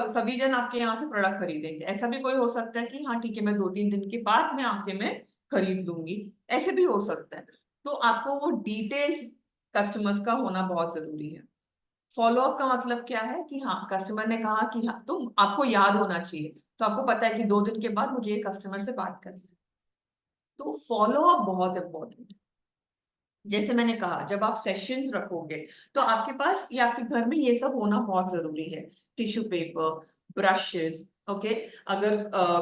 सभी जन आपके यहाँ से प्रोडक्ट खरीदेंगे। ऐसा भी कोई हो सकता है कि हाँ ठीक है मैं 2-3 दिन के बाद में आके मैं खरीद लूंगी, ऐसे भी हो सकता है। तो आपको वो डिटेल्स कस्टमर्स का होना बहुत जरूरी है। फॉलो अप का मतलब क्या है कि हाँ कस्टमर ने कहा कि हाँ, तो आपको याद होना चाहिए। तो आपको पता है कि 2 दिन के बाद मुझे कस्टमर से बात करनी है। तो फॉलो अप बहुत इंपॉर्टेंट है। जैसे मैंने कहा जब आप सेशंस रखोगे तो आपके पास या आपके घर में ये सब होना बहुत जरूरी है। Tissue paper, brushes, okay. अगर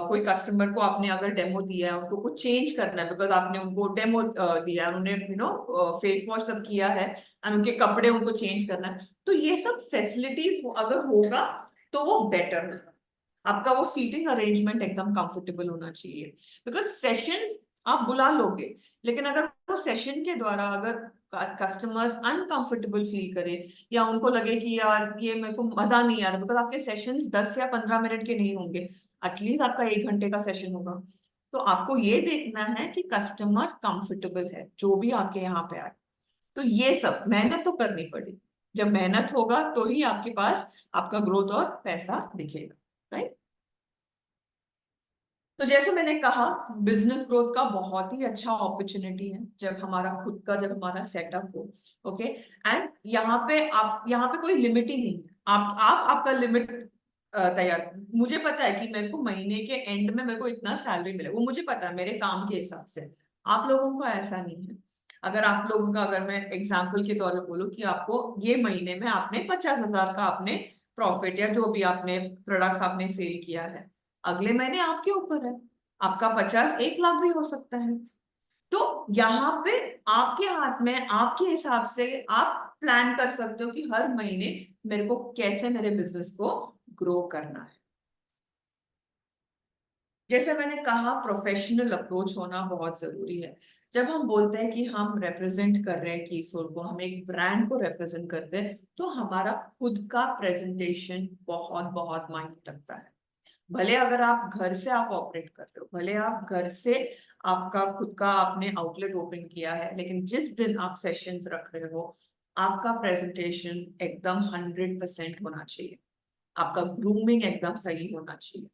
कोई कस्टमर को आपने अगर डेमो दिया है, उनको कुछ चेंज करना है बिकॉज आपने उनको डेमो दिया है, उन्होंने फेस वॉश सब किया है और उनके कपड़े उनको चेंज करना है, तो ये सब फैसिलिटीज अगर होगा तो वो बेटर होगा। आपका वो सीटिंग अरेंजमेंट एकदम कंफर्टेबल होना चाहिए। बिकॉज सेशंस आप बुला लोगे, लेकिन अगर वो सेशन के द्वारा अगर कस्टमर्स अनकंफर्टेबल फील करे या उनको लगे कि यार ये मेरे को मजा नहीं आ रहा, बिकॉज आपके सेशंस 10 या 15 मिनट के नहीं होंगे, एटलीस्ट आपका 1 घंटे का सेशन होगा। तो आपको ये देखना है कि कस्टमर कंफर्टेबल है जो भी आपके यहाँ पे आए। तो ये सब मेहनत तो करनी पड़ेगी। जब मेहनत होगा तो ही आपके पास आपका ग्रोथ और पैसा दिखेगा। राइट। तो जैसे मैंने कहा, बिजनेस ग्रोथ का बहुत ही अच्छा अपॉर्चुनिटी है जब हमारा खुद का, जब हमारा सेटअप हो। ओके। एंड यहाँ पे कोई लिमिट ही नहीं है। आप आपका लिमिट तैयार, मुझे पता है कि मेरे को महीने के एंड में मेरे को इतना सैलरी मिले, वो मुझे पता है मेरे काम के हिसाब से। आप लोगों का ऐसा नहीं है। अगर आप लोगों का, अगर मैं एग्जाम्पल के तौर पे बोलूँ कि आपको ये महीने में आपने 50,000 का आपने प्रॉफिट या जो भी आपने प्रोडक्ट्स आपने सेल किया है, अगले महीने आपके ऊपर है, आपका 50 1 लाख भी हो सकता है। तो यहाँ पे आपके हाथ में, आपके हिसाब से आप प्लान कर सकते हो कि हर महीने मेरे को कैसे मेरे बिजनेस को ग्रो करना है। जैसे मैंने कहा प्रोफेशनल अप्रोच होना बहुत जरूरी है। जब हम बोलते हैं कि हम रिप्रेजेंट कर रहे हैं कीसोर को, हम एक ब्रांड को रिप्रेजेंट करते हैं, तो हमारा खुद का प्रेजेंटेशन बहुत बहुत मायने रखता है। भले अगर आप घर से आप ऑपरेट कर रहे हो, भले आप घर से आपका खुद का आपने आउटलेट ओपन किया है, लेकिन जिस दिन आप सेशंस रख रहे हो, आपका प्रेजेंटेशन एकदम 100% होना चाहिए। आपका ग्रूमिंग एकदम सही होना चाहिए।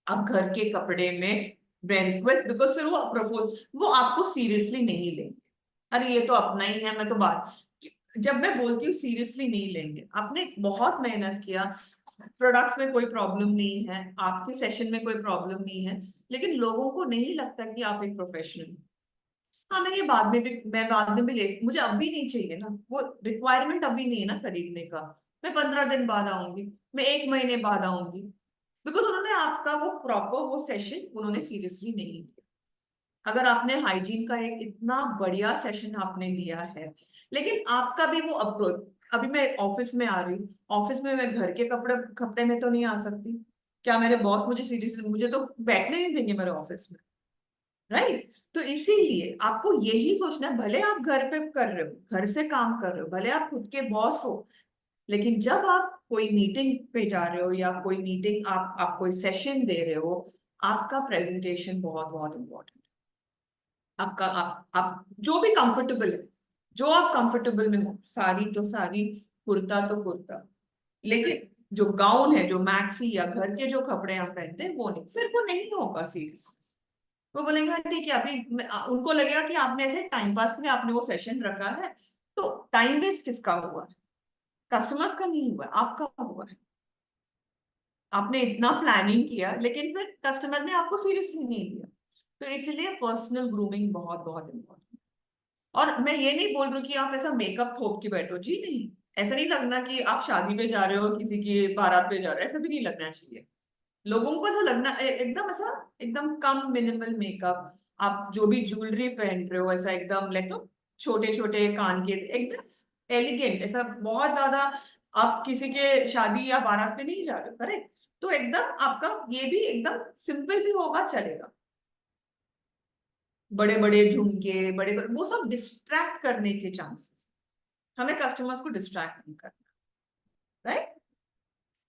आप घर के कपड़े में रिक्वेस्ट, बिकॉज फिर वो आपको सीरियसली नहीं लेंगे। अरे ये तो अपना ही है, मैं तो बात, जब मैं बोलती हूँ सीरियसली नहीं लेंगे, आपने बहुत मेहनत किया, प्रोडक्ट्स में कोई प्रॉब्लम नहीं है, आपके सेशन में कोई प्रॉब्लम नहीं है, लेकिन लोगों को नहीं लगता कि आप एक प्रोफेशनल। हाँ, मैं बाद में भी ले, मुझे अभी नहीं चाहिए ना, वो रिक्वायरमेंट अभी नहीं है ना खरीदने का। मैं 15 दिन बाद आऊंगी, मैं 1 महीने बाद आऊंगी, बिकॉज उन्होंने आपका वो प्रॉपर वो सेशन उन्होंने सीरियसली नहीं लिया। अगर आपने हाइजीन का एक इतना बढ़िया सेशन आपने लिया है, लेकिन आपका भी वो अप्रोच, अभी मैं ऑफिस में आ रही हूँ, ऑफिस में मैं घर के कपड़े कपड़े में तो नहीं आ सकती। क्या मेरे बॉस मुझे सीरियसली, मुझे तो बैठने नहीं देंगे मेरे ऑफिस में, राइट? तो इसीलिए आपको यही सोचना है, भले आप घर पे कर रहे हो, घर से काम कर रहे हो, भले आप खुद के बॉस हो, लेकिन जब आप कोई मीटिंग पे जा रहे हो या कोई मीटिंग आप कोई सेशन दे रहे हो, आपका प्रेजेंटेशन बहुत बहुत इंपॉर्टेंट। आपका आप जो भी कंफर्टेबल है, जो आप कंफर्टेबल में हो, साड़ी तो साड़ी, कुर्ता तो कुर्ता, लेकिन जो गाउन है, जो मैक्सी या घर के जो कपड़े हम पहनते हैं वो नहीं, फिर वो नहीं होगा सीरियस। वो बोलेंगे हाँ ठीक है, अभी उनको लगेगा कि आपने ऐसे टाइम पास के लिए आपने वो सेशन रखा है, तो टाइम वेस्ट किसका हुआ है? कस्टमर्स का नहीं हुआ है, आपका हुआ है। आपने इतना प्लानिंग किया, लेकिन फिर कस्टमर ने आपको सीरियसली नहीं लिया। तो इसलिए पर्सनल ग्रूमिंग बहुत बहुत इंपॉर्टेंट। और मैं ये नहीं बोल रही हूँ कि आप ऐसा मेकअप थोप के बैठो, जी नहीं। ऐसा नहीं लगना कि आप शादी पे जा रहे हो, किसी की बारात पे जा रहे हो, ऐसा भी नहीं लगना चाहिए। लोगों को ऐसा लगना एकदम ऐसा, एकदम कम मिनिमल मेकअप, आप जो भी ज्वेलरी पहन रहे हो ऐसा एकदम लाइक नो, छोटे छोटे कान के, एकदम एलिगेंट, ऐसा बहुत ज्यादा। आप किसी के शादी या बारात पे नहीं जा रहे हो, करेक्ट? तो एकदम आपका ये भी एकदम सिंपल भी होगा, चलेगा। बड़े बड़े झुमके, बड़े बड़े, वो सब डिस्ट्रैक्ट करने के चांसेस, हमें कस्टमर्स को डिस्ट्रैक्ट नहीं करना, राइट?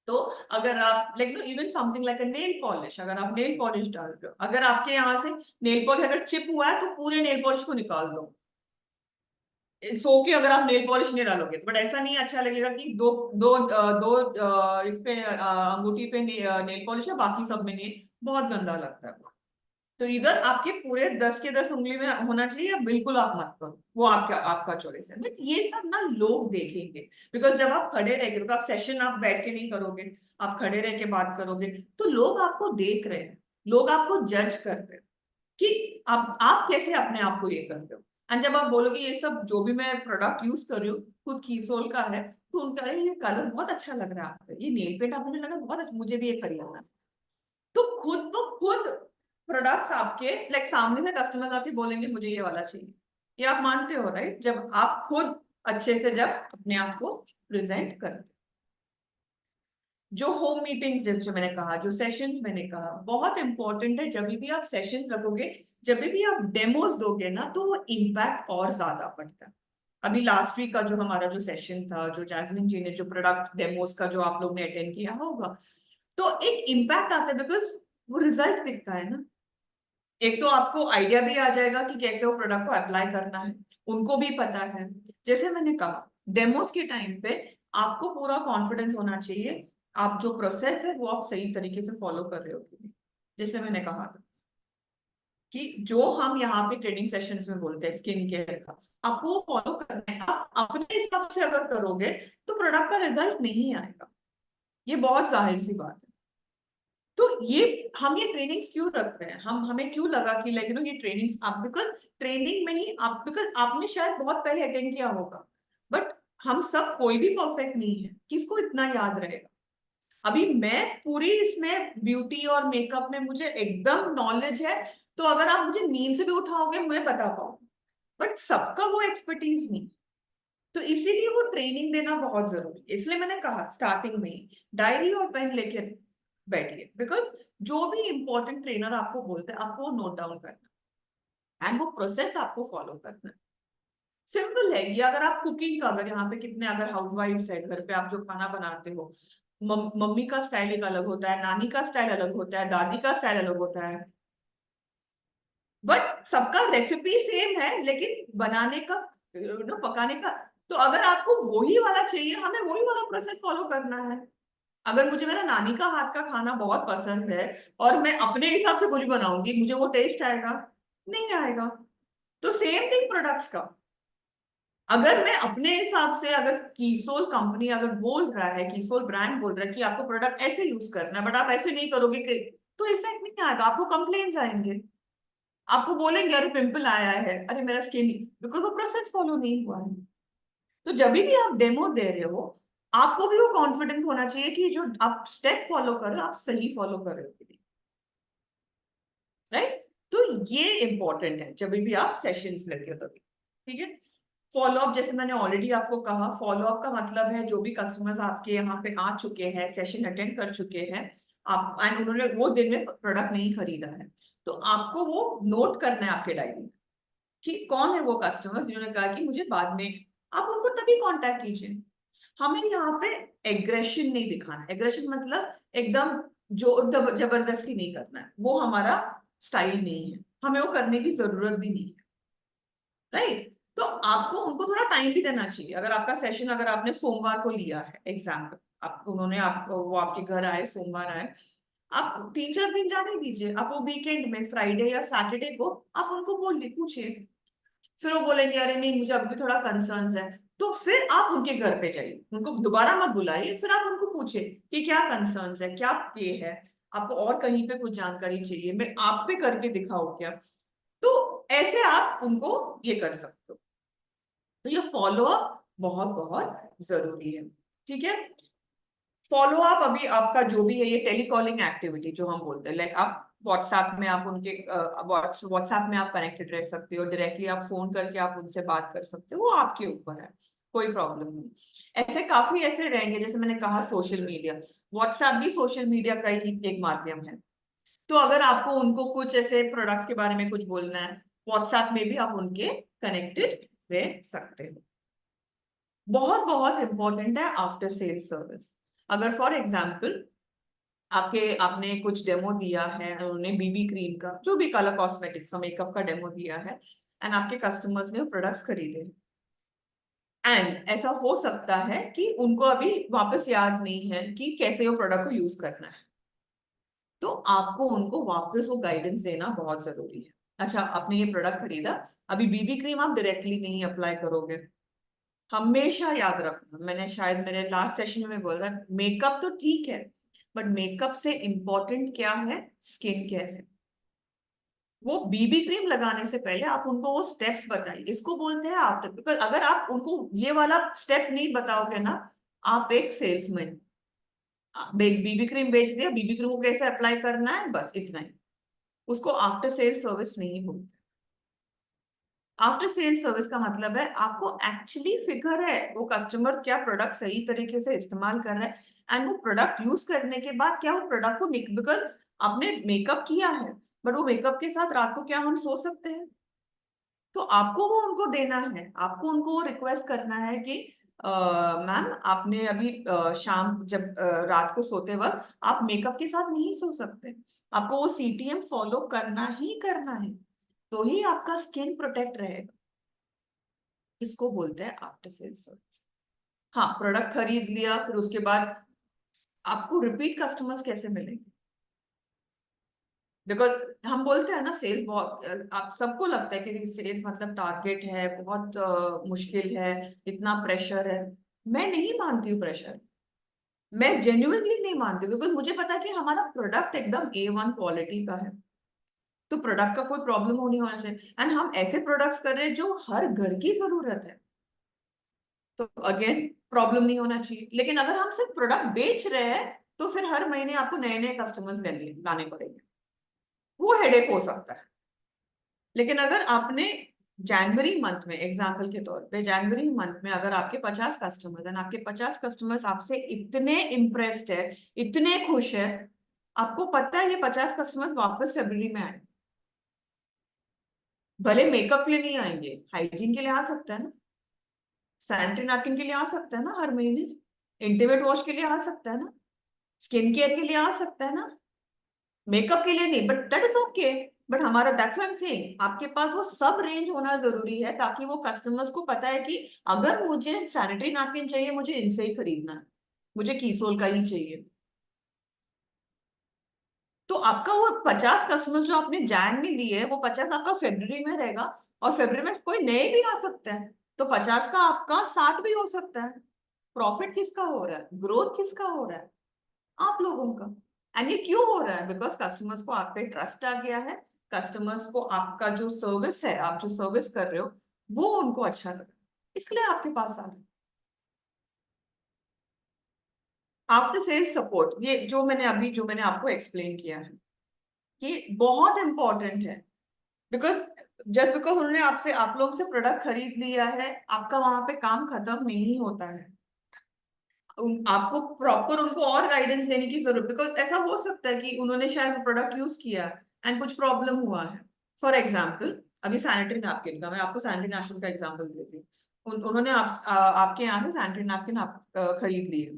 तो अगर आप like no even something like a nail polish, अगर आप नेल पॉलिश डाल रहे हो, अगर आपके यहाँ से नेल पॉलिश अगर चिप हुआ है तो पूरे नेल पॉलिश को निकाल दो। सो के अगर आप नेल पॉलिश नहीं डालोगे, बट ऐसा नहीं अच्छा लगेगा कि दो दो दो इस पे अंगूठी पे नेल पॉलिश है, बाकी सब में नहीं, बहुत गंदा लगता है। तो इधर आपके पूरे 10 के 10 उंगली में होना चाहिए, या बिल्कुल आप मत करो, वो आपका आपका चॉइस है। बट ये सब ना लोग देखेंगे, बिकॉज जब आप खड़े रह के, आप सेशन आप बैठ के नहीं करोगे, आप खड़े रह के बात करोगे, तो लोग आपको देख रहे हैं, लोग आपको जज कर रहे हैं कि आप कैसे अपने आप को ये कर रहे हो। एंड जब आप बोलोगे ये सब जो भी मैं प्रोडक्ट यूज कर रही हूँ खुद कीसोल का है, तो उनका अरे ये कलर बहुत अच्छा लग रहा है आपका, ये नेल पेंट आपने लगा बहुत अच्छा, मुझे भी ये खरीदना है। तो खुद प्रोडक्ट्स आपके लाइक सामने से कस्टमर्स आपके बोलेंगे मुझे ये वाला चाहिए। ये आप मानते हो, राइट? जब आप खुद अच्छे से जब अपने आप को प्रेजेंट करते। जो होम मीटिंग्स, जो मैंने कहा, जो सेशंस मैंने कहा, बहुत इंपॉर्टेंट है। जब भी आप सेशन रखोगे, जब भी आप डेमोज दोगे ना, तो वो इम्पैक्ट और ज्यादा पड़ता है। अभी लास्ट वीक का जो हमारा जो सेशन था, जो जैस्मिन जी ने जो प्रोडक्ट डेमोज का जो आप लोग ने अटेंड किया होगा, तो एक इम्पैक्ट आता है, बिकॉज वो रिजल्ट दिखता है ना। एक तो आपको आइडिया भी आ जाएगा कि कैसे वो प्रोडक्ट को अप्लाई करना है, उनको भी पता है। जैसे मैंने कहा, डेमोस के टाइम पे आपको पूरा कॉन्फिडेंस होना चाहिए, आप जो प्रोसेस है वो आप सही तरीके से फॉलो कर रहे हो कि नहीं। जैसे मैंने कहा था कि जो हम यहाँ पे ट्रेनिंग सेशंस में बोलते हैं स्किन केयर का, आपको वो फॉलो करना है। आप अपने हिसाब से अगर करोगे तो प्रोडक्ट का रिजल्ट नहीं आएगा, ये बहुत जाहिर सी बात है। तो ये हम ये ट्रेनिंग्स क्यों रख रहे हैं, हम हमें क्यों लगा कि लाइक ये ट्रेनिंग्स आप, बिकॉज ट्रेनिंग में ही आप, बिकॉज आपने शायद बहुत पहले अटेंड किया होगा, बट हम सब कोई भी परफेक्ट नहीं है, किसको इतना याद रहेगा? अभी मैं पूरी इसमें ब्यूटी और मेकअप में मुझे एकदम नॉलेज है, तो अगर आप मुझे नींद से भी उठाओगे मैं बता पाऊंगी, बट सबका वो एक्सपर्टीज नहीं। तो इसीलिए वो ट्रेनिंग देना बहुत जरूरी है। इसलिए मैंने कहा स्टार्टिंग में ही डायरी और पेन लेके बैठिए, बिकॉज जो भी इंपॉर्टेंट ट्रेनर आपको बोलते हैं आपको नोट डाउन करना, एंड वो प्रोसेस आपको फॉलो करना। सिंपल है ये। अगर आप कुकिंग का, अगर यहाँ पे कितने अगर हाउसवाइफ्स है घर पे, आप जो खाना बनाते हो, मम्मी का स्टाइल एक अलग होता है, नानी का स्टाइल अलग होता है, दादी का स्टाइल अलग होता है, बट सबका रेसिपी सेम है, लेकिन बनाने का, पकाने का, तो अगर आपको वही वाला चाहिए, हमें वही वाला प्रोसेस फॉलो करना है। अगर मुझे मेरा नानी का हाथ का खाना बहुत पसंद है और मैं अपने हिसाब से कुछ बनाऊंगी, मुझे वो टेस्ट आएगा? नहीं आएगा। तो सेम थिंग प्रोडक्ट्स का। अगर मैं अपने हिसाब से, अगर कीसोल कंपनी अगर बोल रहा है, कीसोल ब्रांड बोल रहा है कि आपको प्रोडक्ट ऐसे यूज करना है, बट आप ऐसे नहीं करोगे कि, तो इफेक्ट नहीं आएगा, आपको कंप्लेन्स आएंगे। आपको बोलेंगे अरे पिंपल आया है, अरे मेरा स्किन, बिकॉज वो प्रोसेस फॉलो नहीं हुआ है। तो जब भी आप डेमो दे रहे हो, आपको भी वो कॉन्फिडेंट होना चाहिए कि जो आप स्टेप फॉलो कर रहे हो, आप सही फॉलो कर रहे हो, राइट? तो ये इंपॉर्टेंट है जब भी आप सेशंस लेते हो तभी। ठीक है। फॉलो अप, जैसे मैंने ऑलरेडी आपको कहा, फॉलो अप का मतलब है जो भी कस्टमर्स आपके यहाँ पे आ चुके हैं, सेशन अटेंड कर चुके हैं, आप एंड उन्होंने वो दिन में प्रोडक्ट नहीं खरीदा है, तो आपको वो नोट करना है आपके डायरी में कि कौन है वो कस्टमर्स जिन्होंने कहा कि मुझे बाद में। आप उनको तभी कांटेक्ट कीजिए। हमें यहाँ पे एग्रेशन नहीं दिखाना। एग्रेशन मतलब एकदम जोर जबरदस्ती नहीं करना है, वो हमारा स्टाइल नहीं है, हमें वो करने की जरूरत भी नहीं है, राइट? तो आपको उनको थोड़ा टाइम भी देना चाहिए। अगर आपका सेशन, अगर आपने सोमवार को लिया है एग्जाम्पल, आप उन्होंने आपको, वो आपके घर आए, सोमवार आए, आप 3-4 दिन जाने दीजिए। आप वो वीकेंड में फ्राइडे या सैटरडे को आप उनको बोल पूछिए। फिर वो बोलेंगे अरे नहीं मुझे अभी भी थोड़ा कंसर्न्स है, तो फिर आप उनके घर पे जाइए, उनको दोबारा मत बुलाइए, फिर आप उनको पूछिए कि क्या कंसर्न्स है, क्या ये है, आपको और कहीं पे कुछ जानकारी चाहिए, मैं आप पे करके दिखाऊं क्या? तो ऐसे आप उनको ये कर सकते हो। तो ये फॉलो अप बहुत बहुत जरूरी है। ठीक है। फॉलो अप, अभी आपका जो भी है ये टेलीकॉलिंग एक्टिविटी जो हम बोलते हैं, लाइक आप व्हाट्सएप में, आप उनके व्हाट्सएप में आप कनेक्टेड रह सकते हो, डायरेक्टली आप फोन करके आप उनसे बात कर सकते हो, वो आपके ऊपर है, कोई प्रॉब्लम नहीं। ऐसे काफी ऐसे रहेंगे, जैसे मैंने कहा सोशल मीडिया, व्हाट्सएप भी सोशल मीडिया का ही एक माध्यम है। तो अगर आपको उनको कुछ ऐसे प्रोडक्ट्स के बारे में कुछ बोलना है, व्हाट्सएप में भी आप उनके कनेक्टेड रह सकते हो। बहुत बहुत इंपॉर्टेंट है आफ्टर सेल सर्विस। अगर फॉर एग्जाम्पल आपने कुछ डेमो दिया है, उन्होंने बीबी क्रीम का, जो भी कलर कॉस्मेटिक्स का मेकअप का डेमो दिया है, एंड आपके कस्टमर्स ने वो प्रोडक्ट्स खरीदे, एंड ऐसा हो सकता है कि उनको अभी वापस याद नहीं है कि कैसे वो प्रोडक्ट को यूज करना है, तो आपको उनको वापस वो गाइडेंस देना बहुत जरूरी है। अच्छा, आपने ये प्रोडक्ट खरीदा, अभी बीबी क्रीम आप डायरेक्टली नहीं अप्लाई करोगे। हमेशा याद रखना, मैंने शायद मेरे लास्ट सेशन में बोला, मेकअप तो ठीक है, बट मेकअप से इंपॉर्टेंट क्या है, स्किन केयर है। वो बीबी क्रीम लगाने से पहले आप उनको वो स्टेप्स बताइए, इसको बोलते हैं आफ्टर। बिकॉज अगर आप उनको ये वाला स्टेप नहीं बताओगे ना, आप एक सेल्समैन, बीबी क्रीम बेच दिया, बीबी क्रीम को कैसे अप्लाई करना है, बस इतना ही, उसको आफ्टर सेल सर्विस नहीं बोलते। आफ्टर सेल सर्विस का मतलब है आपको एक्चुअली फिगर है वो कस्टमर क्या प्रोडक्ट सही तरीके से इस्तेमाल कर रहा है, एंड वो प्रोडक्ट यूज करने के बाद क्या वो प्रोडक्ट को, बिकॉज आपने मेकअप किया है, बट वो मेकअप के साथ रात को क्या हम सो सकते हैं? तो आपको वो उनको देना है, आपको उनको वो रिक्वेस्ट करना है कि मैम आपने अभी शाम जब रात को सोते वक्त आप मेकअप के साथ नहीं सो सकते, आपको वो सीटीएम फॉलो करना ही करना है, तो ही आपका स्किन प्रोटेक्ट रहेगा। इसको बोलते हैं आफ्टर सेल सर्विस। हाँ, प्रोडक्ट खरीद लिया, फिर उसके बाद आपको रिपीट कस्टमर्स कैसे मिलेंगे? बिकॉज हम बोलते हैं ना सेल्स बहुत, आप सबको लगता है कि सेल्स मतलब टारगेट है, बहुत मुश्किल है, इतना प्रेशर है। मैं नहीं मानती हूँ प्रेशर, मैं जेन्युइनली नहीं मानती, बिकॉज मुझे पता है कि हमारा प्रोडक्ट एकदम A1 क्वालिटी का है, तो प्रोडक्ट का कोई प्रॉब्लम नहीं होना चाहिए, एंड हम ऐसे प्रोडक्ट्स कर रहे हैं जो हर घर की जरूरत है, तो अगेन प्रॉब्लम नहीं होना चाहिए। लेकिन अगर हम सिर्फ प्रोडक्ट बेच रहे हैं, तो फिर हर महीने आपको नए नए कस्टमर्स लाने पड़ेंगे, वो हेडेक हो सकता है। लेकिन अगर आपने जनवरी मंथ में, एग्जाम्पल के तौर पे जनवरी मंथ में अगर आपके 50 कस्टमर्स हैं, आपके 50 कस्टमर्स आपसे इतने इम्प्रेस्ड है, इतने खुश है, आपको पता है ये 50 कस्टमर्स वापस फरवरी में आए, भले मेकअप के लिए नहीं आएंगे, हाइजीन के लिए आ सकता है ना, सैनिटरी नैपकिन के लिए आ सकता है ना हर महीने, इंटीमेट वॉश के लिए आ सकता है ना, स्किन केयर के लिए आ सकता है ना, मेकअप के लिए नहीं, but that is okay. But हमारा, that's why I am saying, आपके पास वो सब रेंज होना जरूरी है, ताकि वो कस्टमर्स को पता है कि अगर मुझे सैनिटरी नैपकिन चाहिए, मुझे इनसे ही खरीदना है, मुझे कीसोल का ही चाहिए, तो आपका वो 50 कस्टमर्स जो आपने जैन में लिए वो 50 आपका फेब्रुवरी में रहेगा, और फेब्रुवरी में कोई नए भी आ सकते हैं, तो 50 का आपका 60 भी हो सकता है। प्रॉफिट किसका हो रहा है, ग्रोथ किसका हो रहा है, आप लोगों का। एंड ये क्यों हो रहा है, बिकॉज कस्टमर्स को आप पे ट्रस्ट आ गया है, कस्टमर्स को आपका जो सर्विस है, आप जो सर्विस कर रहे हो वो उनको अच्छा लगा, इसलिए आपके पास आ रहे हैं। आफ्टर सेल्स सपोर्ट, ये जो मैंने आपको एक्सप्लेन किया है, ये बहुत इंपॉर्टेंट है। बिकॉज जस्ट बिकॉज उन्होंने आपसे, आप लोग से प्रोडक्ट खरीद लिया है, आपका वहां पे काम खत्म नहीं होता है। आपको प्रॉपर उनको और गाइडेंस देने की जरूरत, बिकॉज ऐसा हो सकता है कि उन्होंने शायद प्रोडक्ट यूज किया एंड कुछ प्रॉब्लम हुआ है। फॉर एग्जाम्पल, अभी सैनिटरी नैपकिन का, मैं आपको सैनिटरी नैपकिन का एग्जाम्पल देती हूँ। उन्होंने आपके यहाँ से सैनिटरी नैपकिन खरीद लिए,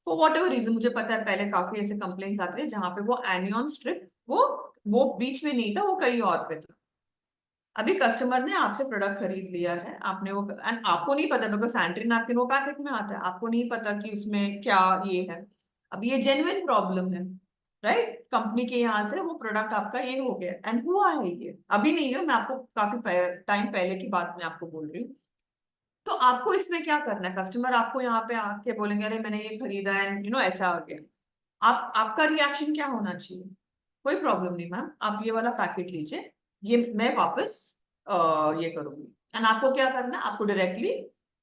फॉर वॉट एवर रीजन, मुझे पता है पहले काफी ऐसे कंप्लेंट्स आते हैं जहाँ पे वो एनियन स्ट्रिप, वो बीच में नहीं था, वो कहीं और पे था। अभी कस्टमर ने आपसे प्रोडक्ट खरीद लिया है, आपने वो, एंड आपको नहीं पता, बिकॉज सैनिटरी नैपकिन वो पैकेट में आता है, आपको नहीं पता कि उसमें क्या ये है। अब ये जेन्युइन प्रॉब्लम है, राइट, कंपनी के यहाँ से वो प्रोडक्ट आपका ये हो गया, एंड हुआ है ये, अभी नहीं है, मैं आपको काफी टाइम पहले की बात मैं आपको बोल रही हूँ। तो आपको इसमें क्या करना है, कस्टमर आपको यहाँ पे आके बोलेंगे अरे मैंने ये खरीदा एंड ऐसा आ गया, आपका रिएक्शन क्या होना चाहिए, कोई प्रॉब्लम नहीं मैम, आप ये वाला पैकेट लीजिए, ये मैं वापस ये करूंगी। एंड आपको क्या करना है, आपको डायरेक्टली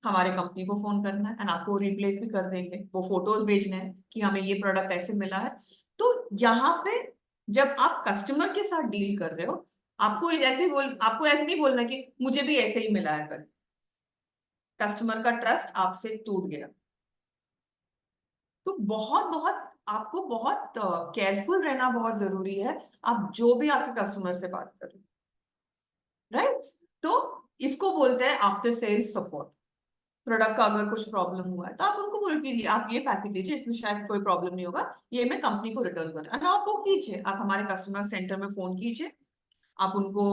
हमारे कंपनी को फोन करना है, एंड आपको रिप्लेस भी कर देंगे, वो फोटोज भेजने हैं कि हमें ये प्रोडक्ट ऐसे मिला है। तो यहाँ पे जब आप कस्टमर के साथ डील कर रहे हो, आपको ऐसे नहीं बोलना कि मुझे भी ऐसे ही मिला है कर, कस्टमर का ट्रस्ट आपसे टूट गया। तो बहुत बहुत आपको बहुत केयरफुल रहना बहुत जरूरी है, आप जो भी आपके कस्टमर से बात करें, राइट। तो इसको बोलते हैं आफ्टर सेल्स सपोर्ट। प्रोडक्ट का अगर कुछ प्रॉब्लम हुआ है तो आप उनको बोल दीजिए आप ये पैकेट लीजिए, इसमें शायद कोई प्रॉब्लम नहीं होगा, ये मैं कंपनी को रिटर्न कर, एंड आप वो कीजिए, आप हमारे कस्टमर सेंटर में फोन कीजिए, आप उनको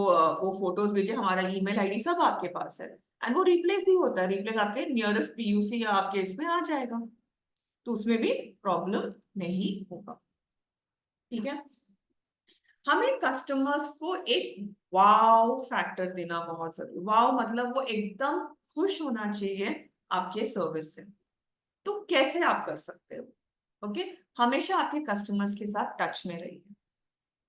वो फोटोज भेजिए, हमारा ईमेल आईडी सब आपके पास है, एंड वो रिप्लेस भी होता है, रिप्लेस आपके नियरेस्ट पीयूसी या आपके इसमें आ जाएगा, तो उसमें भी प्रॉब्लम नहीं होगा, ठीक है। हमें कस्टमर्स को एक वाव फैक्टर देना बहुत जरूरी, वाव मतलब वो एकदम खुश होना चाहिए आपके सर्विस से। तो कैसे आप कर सकते हो, ओके, हमेशा आपके कस्टमर्स के साथ टच में रहिए,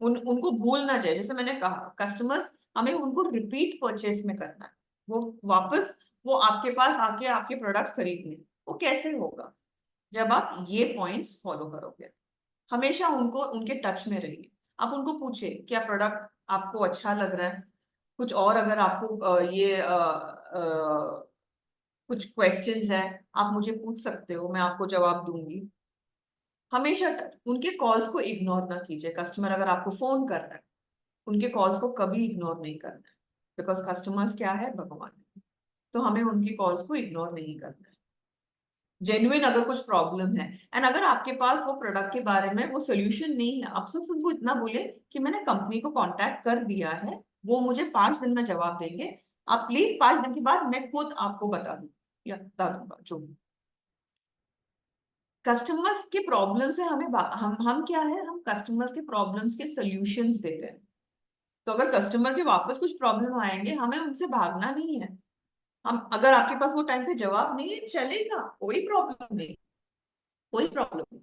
उनको भूल ना जाए, जैसे मैंने कहा कस्टमर्स, हमें उनको रिपीट परचेज में करना है, वो वापस वो आपके पास आके आपके प्रोडक्ट्स खरीदने, वो कैसे होगा, जब आप ये पॉइंट्स फॉलो करोगे। हमेशा उनको उनके टच में रहिए, आप उनको पूछिए क्या प्रोडक्ट आपको अच्छा लग रहा है, कुछ और अगर आपको कुछ क्वेश्चंस है आप मुझे पूछ सकते हो, मैं आपको जवाब दूंगी। हमेशा उनके कॉल्स को इग्नोर ना कीजिए, कस्टमर अगर आपको फोन कर रहा है उनके कॉल्स को कभी इग्नोर नहीं करना है, बिकॉज कस्टमर्स क्या है, भगवान है, तो हमें उनकी कॉल्स को इग्नोर नहीं करना है। जेन्युइन अगर कुछ प्रॉब्लम है, एंड अगर आपके पास वो प्रोडक्ट के बारे में वो सोल्यूशन नहीं है, आप सिर्फ उनको इतना बोले कि मैंने कंपनी को कांटेक्ट कर दिया है, वो मुझे 5 दिन में जवाब देंगे, आप प्लीज 5 दिन के बाद मैं खुद आपको बता दूं या बता दूंगा जो भी। कस्टमर्स के प्रॉब्लम से हम क्या है, हम कस्टमर्स के प्रॉब्लम्स के सोल्यूशंस दे रहे हैं। तो अगर कस्टमर के वापस कुछ प्रॉब्लम आएंगे, हमें उनसे भागना नहीं है, हम अगर आपके पास वो टाइम पे जवाब नहीं है चलेगा, कोई प्रॉब्लम नहीं, कोई प्रॉब्लम नहीं।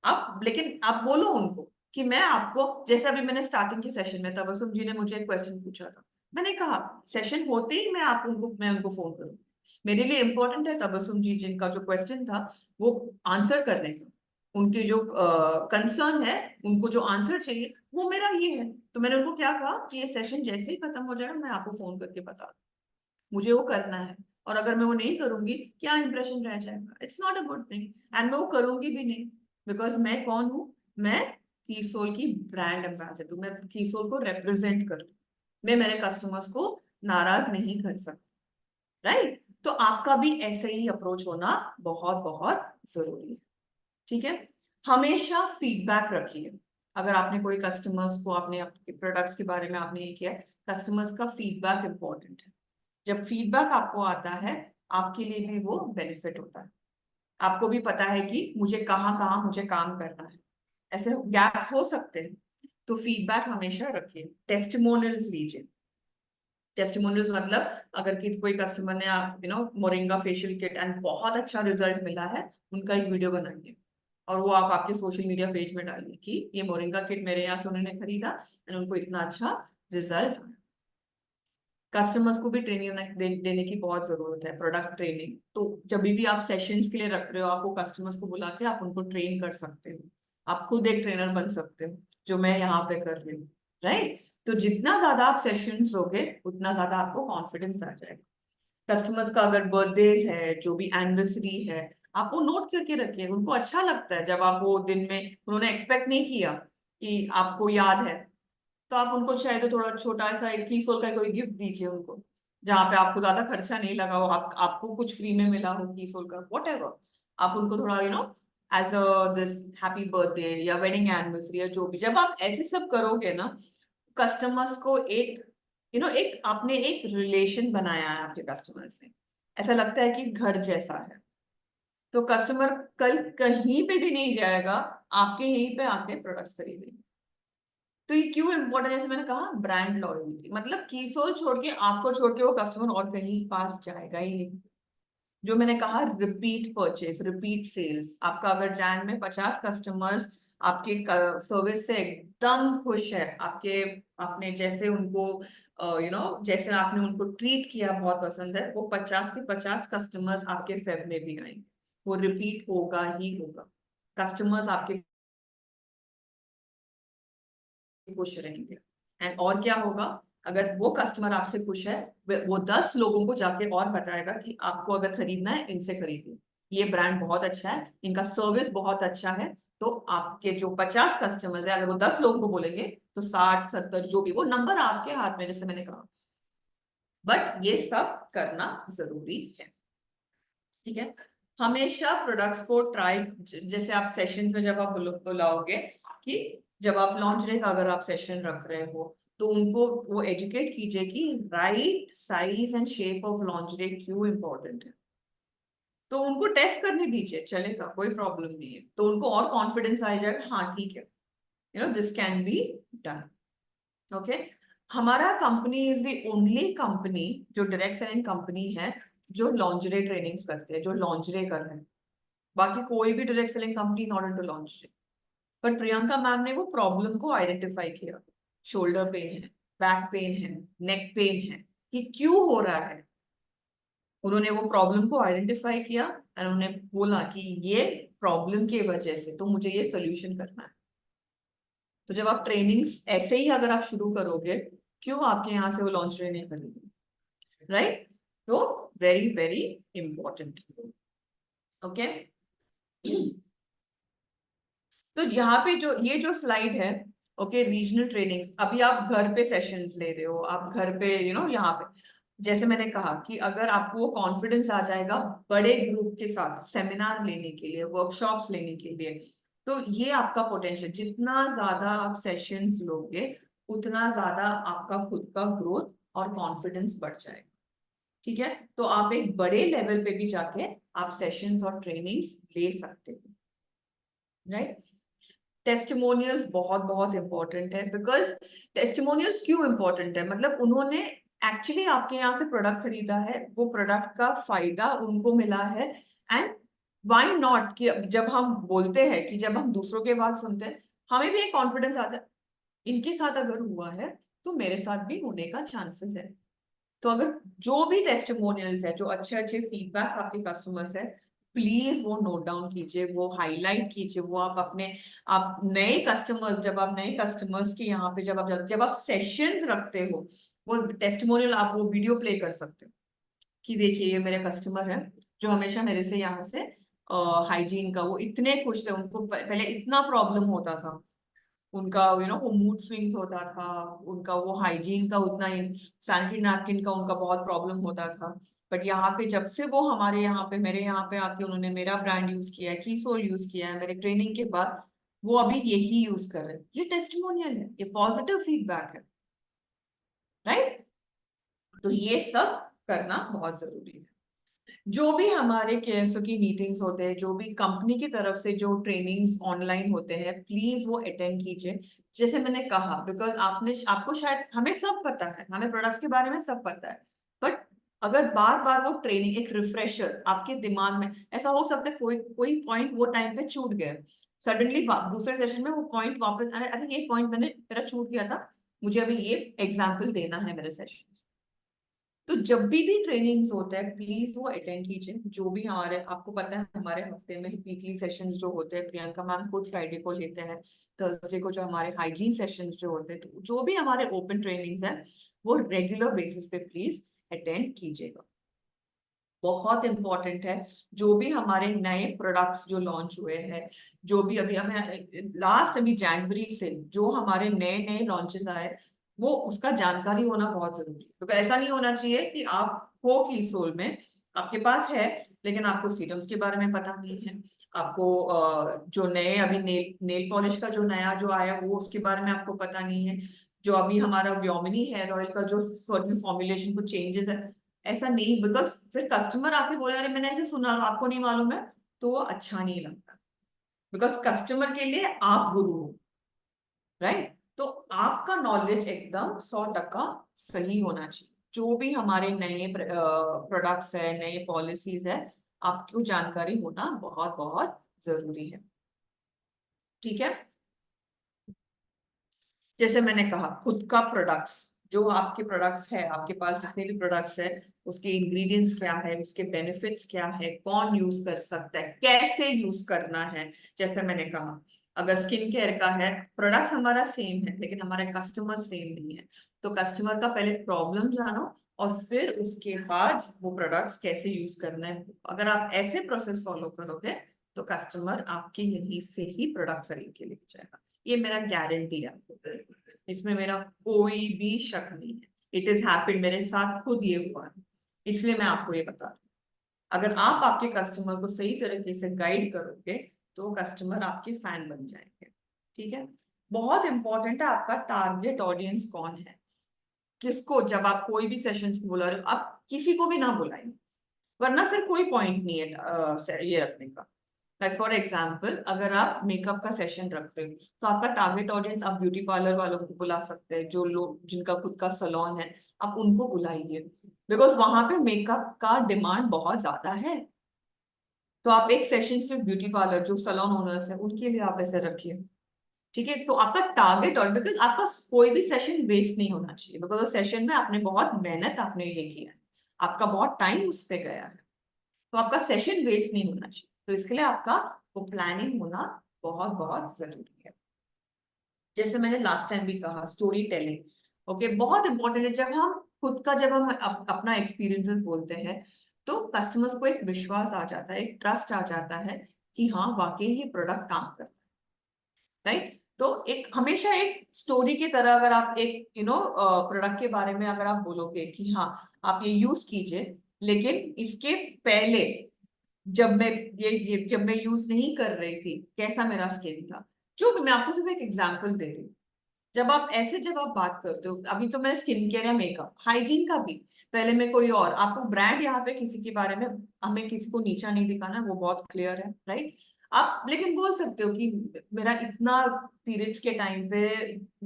आप लेकिन आप बोलो उनको कि मैं आपको, जैसे अभी मैंने स्टार्टिंग के सेशन में तबसुम जी ने मुझे एक क्वेश्चन पूछा था, मैंने कहा सेशन होते ही मैं उनको फोन करूँ, मेरे लिए इंपॉर्टेंट है तबसुम जी जिनका जो क्वेश्चन था वो आंसर करने का, उनके जो कंसर्न है, उनको जो आंसर चाहिए वो मेरा ये है। तो मैंने उनको क्या कहा कि ये सेशन जैसे ही खत्म हो जाएगा मैं आपको फोन करके बता दूं, मुझे वो करना है, और अगर मैं वो नहीं करूंगी क्या इंप्रेशन रह जाएगा, it's not a good thing, and मैं वो करूंगी भी नहीं, बिकॉज मैं कौन हूं, मैं कीसोल की ब्रांड एम्बेसडर, मैं कीसोल को रिप्रेजेंट कर, मैं मेरे कस्टमर्स को नाराज नहीं कर सकती, राइट। तो आपका भी ऐसे ही अप्रोच होना बहुत बहुत जरूरी है, ठीक है। हमेशा फीडबैक रखिए, अगर आपने कोई कस्टमर्स को, आपने आपके प्रोडक्ट्स के बारे में आपने ये किया है, कस्टमर्स का फीडबैक इंपॉर्टेंट है, जब फीडबैक आपको आता है आपके लिए भी वो बेनिफिट होता है, आपको भी पता है कि मुझे कहाँ कहाँ मुझे काम करना है, ऐसे गैप्स हो सकते हैं, तो फीडबैक हमेशा रखिए, टेस्टिमोनियल्स लीजिए। टेस्टिमोनियल्स मतलब अगर कोई कस्टमर ने आप मोरिंगा फेशियल किट एंड बहुत अच्छा रिजल्ट मिला है, उनका एक वीडियो बनाइए और वो आप आपके सोशल मीडिया पेज में डालिए कि ये मोरिंगा किट मेरे यहाँ से उन्होंने खरीदा एंड उनको इतना अच्छा रिजल्ट। कस्टमर्स को भी ट्रेनिंग देने की बहुत जरूरत है, प्रोडक्ट ट्रेनिंग। तो जब भी आप सेशंस के लिए रख रहे हो, आपको कस्टमर्स को बुला के आप उनको ट्रेन कर सकते हो, आप खुद एक ट्रेनर बन सकते हो, जो मैं यहाँ पे कर रही हूँ, राइट। तो जितना ज्यादा आप सेशंस लोगे उतना ज्यादा आपको कॉन्फिडेंस आ जाएगा। कस्टमर्स का अगर बर्थडेज है, जो भी एनिवर्सरी है, आप वो नोट करके रखिए। उनको अच्छा लगता है जब आप वो दिन में, उन्होंने एक्सपेक्ट नहीं किया कि आपको याद है, तो आप उनको चाहे तो थोड़ा छोटा सा 2100 का कोई गिफ्ट दीजिए उनको, जहाँ पे आपको ज्यादा खर्चा नहीं लगा हो, आपको कुछ फ्री में मिला हो 2100 का, वॉट एवर। आप उनको थोड़ा as a this happy birthday या वेडिंग एनिवर्सरी या जो भी, जब आप ऐसे सब करोगे ना, कस्टमर्स को एक एक आपने एक रिलेशन बनाया है आपके कस्टमर से, ऐसा लगता है कि घर जैसा है। तो कस्टमर कल कहीं पे भी नहीं जाएगा, आपके यहीं पे आके प्रोडक्ट्स खरीदेंगे। तो ये क्यों इम्पोर्टेंट, जैसे मैंने कहा ब्रांड लॉयल्टी, मतलब कीसोल छोड़ के, आपको छोड़ के वो कस्टमर और कहीं पास जाएगा ही नहीं। जो मैंने कहा रिपीट परचेज, रिपीट सेल्स, आपका अगर जैन में 50 कस्टमर्स आपके सर्विस से एकदम खुश है, आपके आपने जैसे उनको जैसे आपने उनको ट्रीट किया बहुत पसंद है, वो 50 के 50 कस्टमर्स आपके फेब में भी आएंगे, वो रिपीट होगा ही होगा। कस्टमर्स आपके खुश रहेंगे। एंड और क्या होगा, अगर वो कस्टमर आपसे खुश है, वो 10 लोगों को जाके और बताएगा कि आपको अगर खरीदना है इनसे खरीदिए, ये ब्रांड बहुत अच्छा है, इनका सर्विस बहुत अच्छा है। तो आपके जो 50 कस्टमर्स है, अगर वो 10 लोगों को बोलेंगे, तो 60 70 जो भी, वो नंबर आपके हाथ में, जैसे मैंने कहा। बट ये सब करना जरूरी है, ठीक है। हमेशा प्रोडक्ट्स को ट्राई, जैसे आप सेशंस में जब आप बुलाओगे, कि जब आप लॉन्च डे का अगर आप सेशन रख रहे हो, तो उनको वो एजुकेट कीजिए कि right size and shape of launch day क्यों इंपॉर्टेंट है। तो उनको टेस्ट करने दीजिए, चलेगा, कोई प्रॉब्लम नहीं है। तो उनको और कॉन्फिडेंस आ जाएगा, हाँ ठीक है, this can be done. Okay. हमारा company is the only company, जो डायरेक्ट सेलिंग कंपनी है, जो लॉन्जरे ट्रेनिंग्स करते हैं, जो लॉन्जरे कर रहे हैं। बाकी कोई भी direct selling company not into lingerie. पर प्रियंका मैम ने वो प्रॉब्लम को आइडेंटिफाई किया, शोल्डर पेन है, बैक पेन है, नेक पेन है, कि क्यों हो रहा है। उन्होंने वो प्रॉब्लम को आइडेंटिफाई किया और उन्होंने बोला कि ये प्रॉब्लम की वजह से तो मुझे ये सोल्यूशन करना है। तो जब आप ट्रेनिंग्स ऐसे ही अगर आप शुरू करोगे, क्यों आपके यहाँ से वो लॉन्च नहीं करेंगे, राइट। तो वेरी वेरी इंपॉर्टेंट। ओके। तो यहाँ पे जो ये जो स्लाइड है, ओके, रीजनल ट्रेनिंग्स, अभी आप घर पे सेशंस ले रहे हो, आप घर पे यहाँ पे, जैसे मैंने कहा कि अगर आपको वो कॉन्फिडेंस आ जाएगा बड़े ग्रुप के साथ सेमिनार लेने के लिए, वर्कशॉप्स लेने के लिए, तो ये आपका पोटेंशियल, जितना ज्यादा आप सेशंस लोगे, उतना ज्यादा आपका खुद का ग्रोथ और कॉन्फिडेंस बढ़ जाएगा, ठीक है। तो आप एक बड़े लेवल पे भी जाके आप सेशंस और ट्रेनिंग्स ले सकते हो, राइट। टेस्टिमोनियल्स बहुत बहुत इंपॉर्टेंट है, बिकॉज टेस्टिमोनियल्स क्यों इंपॉर्टेंट है, मतलब उन्होंने एक्चुअली आपके यहाँ से प्रोडक्ट खरीदा है, वो प्रोडक्ट का फायदा उनको मिला है। एंड व्हाई नॉट, कि जब हम बोलते हैं, कि जब हम दूसरों के बात सुनते हैं, हमें भी एक कॉन्फिडेंस आता है, इनके साथ अगर हुआ है तो मेरे साथ भी होने का चांसेस है। तो अगर जो भी टेस्टिमोनियल्स है, जो अच्छे अच्छे फीडबैक्स आपके कस्टमर्स है, प्लीज वो नोट डाउन कीजिए, वो हाईलाइट कीजिए, वो आप अपने, आप नए कस्टमर्स, जब आप नए कस्टमर्स के यहाँ पे जब आप सेशंस रखते हो, वो टेस्टिमोनियल आप वो वीडियो प्ले कर सकते हो, कि देखिए ये मेरे कस्टमर है, जो हमेशा मेरे से यहाँ से हाइजीन का, वो इतने खुश थे, उनको पहले इतना प्रॉब्लम होता था, उनका वो मूड स्विंग्स होता था, उनका वो हाइजीन का उतना, सैनिटरी नैपकिन का उनका बहुत प्रॉब्लम होता था। बट यहाँ पे जब से वो हमारे यहाँ पे, मेरे यहाँ पे आके उन्होंने मेरा ब्रांड यूज किया है, कीसोल यूज किया है मेरे ट्रेनिंग के बाद, वो अभी यही यूज कर रहे हैं। ये टेस्टिमोनियल है, ये पॉजिटिव फीडबैक है, राइट। तो ये सब करना बहुत जरूरी है। जो भी हमारे केएसओ की मीटिंग्स होते हैं, जो भी कंपनी की तरफ से जो ट्रेनिंग्स ऑनलाइन होते हैं, प्लीज वो अटेंड कीजिए। जैसे मैंने कहा, बिकॉज आपको शायद, हमें सब पता है, हमें प्रोडक्ट्स के बारे में सब पता है, बट अगर बार बार वो ट्रेनिंग, एक रिफ्रेशर आपके दिमाग में, ऐसा हो सकता है कोई कोई पॉइंट वो टाइम पे छूट गया, सडनली दूसरे सेशन में वो पॉइंट वापस, अरे अरे ये पॉइंट मैंने मेरा छूट गया था, मुझे अभी ये एग्जाम्पल देना है मेरे सेशन। तो जब भी ट्रेनिंग्स होता है, प्लीज वो अटेंड कीजिए। जो भी हमारे, आपको पता है हमारे हफ्ते में वीकली सेशंस जो होते हैं, प्रियंका मैम खुद फ्राइडे को लेते हैं, थर्सडे को जो हमारे हाइजीन सेशंस जो होते हैं, तो जो भी हमारे ओपन ट्रेनिंग्स हैं वो रेगुलर बेसिस पे प्लीज अटेंड कीजिएगा। बहुत इंपॉर्टेंट है। जो भी हमारे नए प्रोडक्ट्स जो लॉन्च हुए हैं, जो भी अभी हमें लास्ट अभी जनवरी से जो हमारे नए नए लॉन्चेस आए, वो उसका जानकारी होना बहुत जरूरी है। क्योंकि ऐसा नहीं होना चाहिए कि आप हो की सोल में आपके पास है, लेकिन आपको सीरम्स के बारे में पता नहीं है, आपको जो नए अभी नेल नेल पॉलिश का जो नया जो आया वो उसके बारे में आपको पता नहीं है, जो अभी हमारा व्योमिनी हेयर ऑयल का जो सर्टन फॉर्मुलेशन कुछ चेंजेस है, ऐसा नहीं। बिकॉज फिर कस्टमर आके बोले अरे मैंने ऐसे सुना और आपको नहीं मालूम है, तो वो अच्छा नहीं लगता। बिकॉज कस्टमर के लिए आप गुरु हो, राइट? तो आपका नॉलेज एकदम 100% सही होना चाहिए। जो भी हमारे नए प्रोडक्ट्स है, नए पॉलिसीज है, आपको जानकारी होना बहुत बहुत जरूरी है। ठीक है? जैसे मैंने कहा, खुद का प्रोडक्ट्स, जो आपके प्रोडक्ट्स है, आपके पास जितने भी प्रोडक्ट्स है, उसके इंग्रेडिएंट्स क्या है, उसके बेनिफिट्स क्या है, कौन यूज कर सकता है, कैसे यूज करना है। जैसे मैंने कहा, अगर स्किन केयर का है, प्रोडक्ट्स हमारा सेम है लेकिन हमारे कस्टमर सेम नहीं है, तो कस्टमर का पहले प्रॉब्लम जानो और फिर उसके बाद वो प्रोडक्ट्स कैसे यूज करना है। अगर आप ऐसे प्रोसेस फॉलो करोगे तो कस्टमर आपके यहीं से ही प्रोडक्ट खरीद के लेके जाएगा। ये मेरा गारंटी है आपको, इसमें मेरा कोई भी शक नहीं है। इट इज हैपेंड, मेरे साथ खुद ये हुआ है, इसलिए मैं आपको ये बता रही हूँ। अगर आप आपके कस्टमर को सही तरीके से गाइड करोगे तो कस्टमर आपके फैन बन जाएंगे। ठीक है? बहुत इंपॉर्टेंट है आपका टारगेट ऑडियंस कौन है, किसको, जब आप कोई भी सेशंस बुला रहे हो, आप किसी को भी ना बुलाएं, वरना फिर कोई पॉइंट नहीं है ये रखने का। लाइक फॉर एग्जाम्पल, अगर आप मेकअप का सेशन रख रहे हो तो आपका टारगेट ऑडियंस आप ब्यूटी पार्लर वालों को बुला सकते हैं, जो लोग जिनका खुद का सैलून है, आप उनको बुलाइए, बिकॉज वहां पे मेकअप का डिमांड बहुत ज्यादा है। तो आप एक सेशन सिर्फ ब्यूटी पार्लर, जो सैलून ओनर्स है, उनके लिए आप ऐसे रखिए। ठीक है? तो आपका टारगेट, और बिकॉज आपका कोई भी सेशन वेस्ट नहीं होना चाहिए, बिकॉज सेशन में आपने बहुत मेहनत आपने ये किया है, आपका बहुत टाइम उस पर गया है, तो आपका सेशन वेस्ट नहीं होना चाहिए। तो इसके लिए आपका वो प्लानिंग होना बहुत बहुत जरूरी है। जैसे मैंने लास्ट टाइम भी कहा, स्टोरी टेलिंग ओके बहुत इंपॉर्टेंट है। जब हम खुद का, जब हम अपना एक्सपीरियंसेस बोलते हैं, तो कस्टमर्स को एक विश्वास आ जाता है, एक ट्रस्ट आ जाता है कि हाँ वाकई ये प्रोडक्ट काम करता है, राइट? तो एक हमेशा एक स्टोरी की तरह, अगर आप एक प्रोडक्ट के बारे में अगर आप बोलोगे कि हाँ आप ये यूज कीजिए, लेकिन इसके पहले जब मैं जब मैं यूज नहीं कर रही थी कैसा मेरा स्किन था, जो भी, मैं आपको सिर्फ एक एग्जांपल दे रही हूँ। जब आप बात करते हो, अभी तो मैं स्किन केयर या मेकअप हाइजीन का भी, पहले में कोई और आपको ब्रांड यहाँ पे किसी के बारे में, हमें किसी को नीचा नहीं दिखाना, वो बहुत क्लियर है, राइट? आप लेकिन बोल सकते हो कि मेरा इतना पीरियड्स के टाइम पे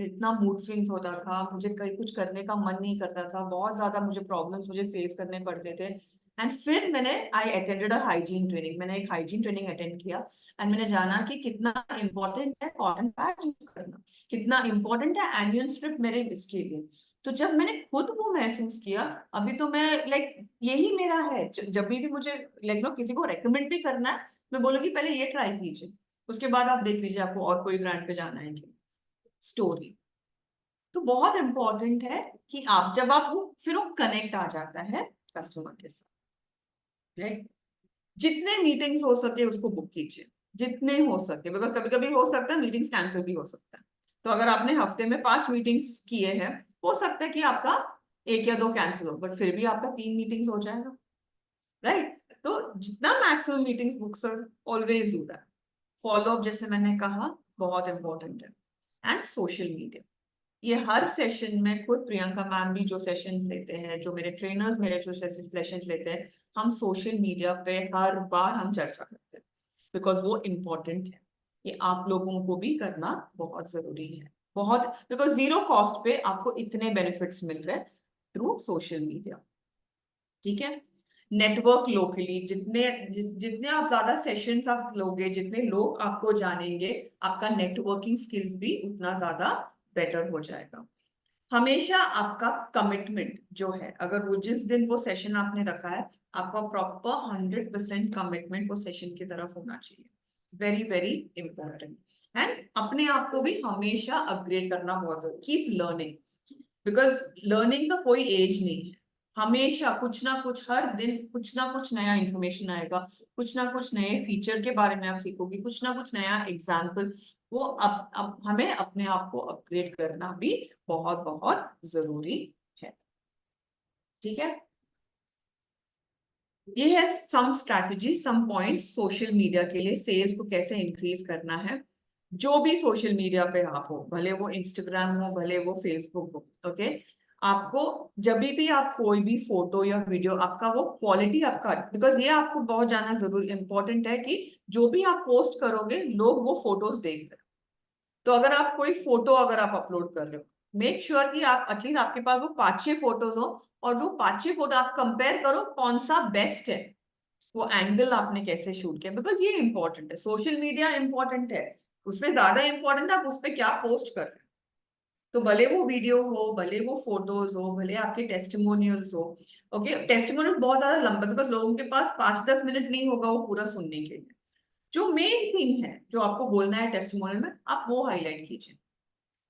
इतना मूड स्विंग्स होता था, मुझे कहीं कुछ करने का मन नहीं करता था, बहुत ज्यादा मुझे प्रॉब्लम्स मुझे फेस करने पड़ते थे, एंड फिर मैंने I attended a hygiene training, मैंने एक हाइजीन ट्रेनिंग अटेंड किया, एंड मैंने जाना कि कितना इंपॉर्टेंट है कॉटन पैड यूज करना, कितना इंपॉर्टेंट है एनियन स्ट्रिप मेरे इसके लिए। तो जब मैंने खुद वो महसूस किया, अभी तो मैं लाइक यही मेरा है, जब भी मुझे लाइक नो किसी को रेकमेंड भी करना है, मैं बोलूंगी पहले ये ट्राई कीजिए, उसके बाद आप देख लीजिए आपको और कोई ब्रांड पे जाना है कि स्टोरी। तो बहुत इंपॉर्टेंट है कि आप जब आप वो फिर वो कनेक्ट आ जाता है कस्टमर के साथ, राइट? जितने मीटिंग्स हो सके उसको बुक कीजिए, जितने हो सके, बिकॉज कभी कभी हो सकता है मीटिंग्स कैंसिल भी हो सकता है। तो अगर आपने हफ्ते में 5 मीटिंग्स किए हैं, हो सकता है कि आपका एक या दो कैंसिल हो, बट फिर भी आपका 3 मीटिंग्स हो जाएगा, राइट? तो जितना maximum meetings book sir, always do that. Follow up जैसे मैंने कहा बहुत इंपॉर्टेंट है, एंड सोशल मीडिया। ये हर सेशन में खुद प्रियंका मैम भी जो सेशंस लेते हैं, जो मेरे ट्रेनर्स मेरे जो सेशंस लेते हैं, हम सोशल मीडिया पे हर बार हम चर्चा करते हैं, बिकॉज वो इम्पोर्टेंट है। ये आप लोगों को भी करना बहुत जरूरी है, बहुत, बिकॉज जीरो कॉस्ट पे आपको इतने बेनिफिट्स मिल रहे हैं थ्रू सोशल मीडिया। ठीक है, नेटवर्क लोकली, जितने आप ज्यादा सेशंस आप लोगे, जितने लोग आपको जानेंगे, आपका नेटवर्किंग स्किल्स भी उतना ज्यादा बेटर हो जाएगा। हमेशा आपका कमिटमेंट जो है, अगर वो जिस दिन वो सेशन आपने रखा है, आपका प्रॉपर 100% कमिटमेंट वो सेशन की तरफ होना चाहिए। Very very important. एंड अपने आप को भी हमेशा अपग्रेड करना बहुत जरूरी, कीप लर्निंग, बिकॉज लर्निंग का कोई एज नहीं है। हमेशा कुछ ना कुछ, हर दिन कुछ ना कुछ नया इंफॉर्मेशन आएगा, कुछ ना कुछ नए फीचर के बारे में आप सीखोगे, कुछ ना कुछ नया एग्जाम्पल। वो अब हमें अपने आप को अपग्रेड करना भी बहुत बहुत जरूरी है। ठीक है, ये है some strategy, some points social media के लिए, सेल्स को कैसे इंक्रीज करना है। जो भी सोशल मीडिया पे आप हो, भले वो इंस्टाग्राम हो, भले वो फेसबुक हो, ओके, आपको जब भी आप कोई भी फोटो या वीडियो, आपका वो क्वालिटी आपका, बिकॉज ये आपको बहुत जानना जरूरी इंपॉर्टेंट है कि जो भी आप पोस्ट करोगे लोग वो फोटोज देख रहे हैं। तो अगर आप कोई फोटो अगर आप अपलोड कर रहे हो, मेक श्योर कि आप एटलीस्ट आपके पास वो 5-6 फोटोज हो, और वो 5-6 फोटो आप कंपेयर करो कौन सा बेस्ट है, वो एंगल आपने कैसे शूट किया, बिकॉज ये इंपॉर्टेंट है। सोशल मीडिया इंपॉर्टेंट है, उससे ज्यादा इंपॉर्टेंट आप उस पर क्या पोस्ट कर रहे हैं। तो भले वो वीडियो हो, भले वो फोटोज हो, भले आपके टेस्टिमोनियल्स हो। ओके, टेस्टिमोनियल बहुत ज्यादा लंबा, बिकॉज लोगों के पास 5-10 मिनट नहीं होगा वो पूरा सुनने के लिए। जो मेन थिंग है जो आपको बोलना है टेस्टिमोनियल में, आप वो हाईलाइट कीजिए,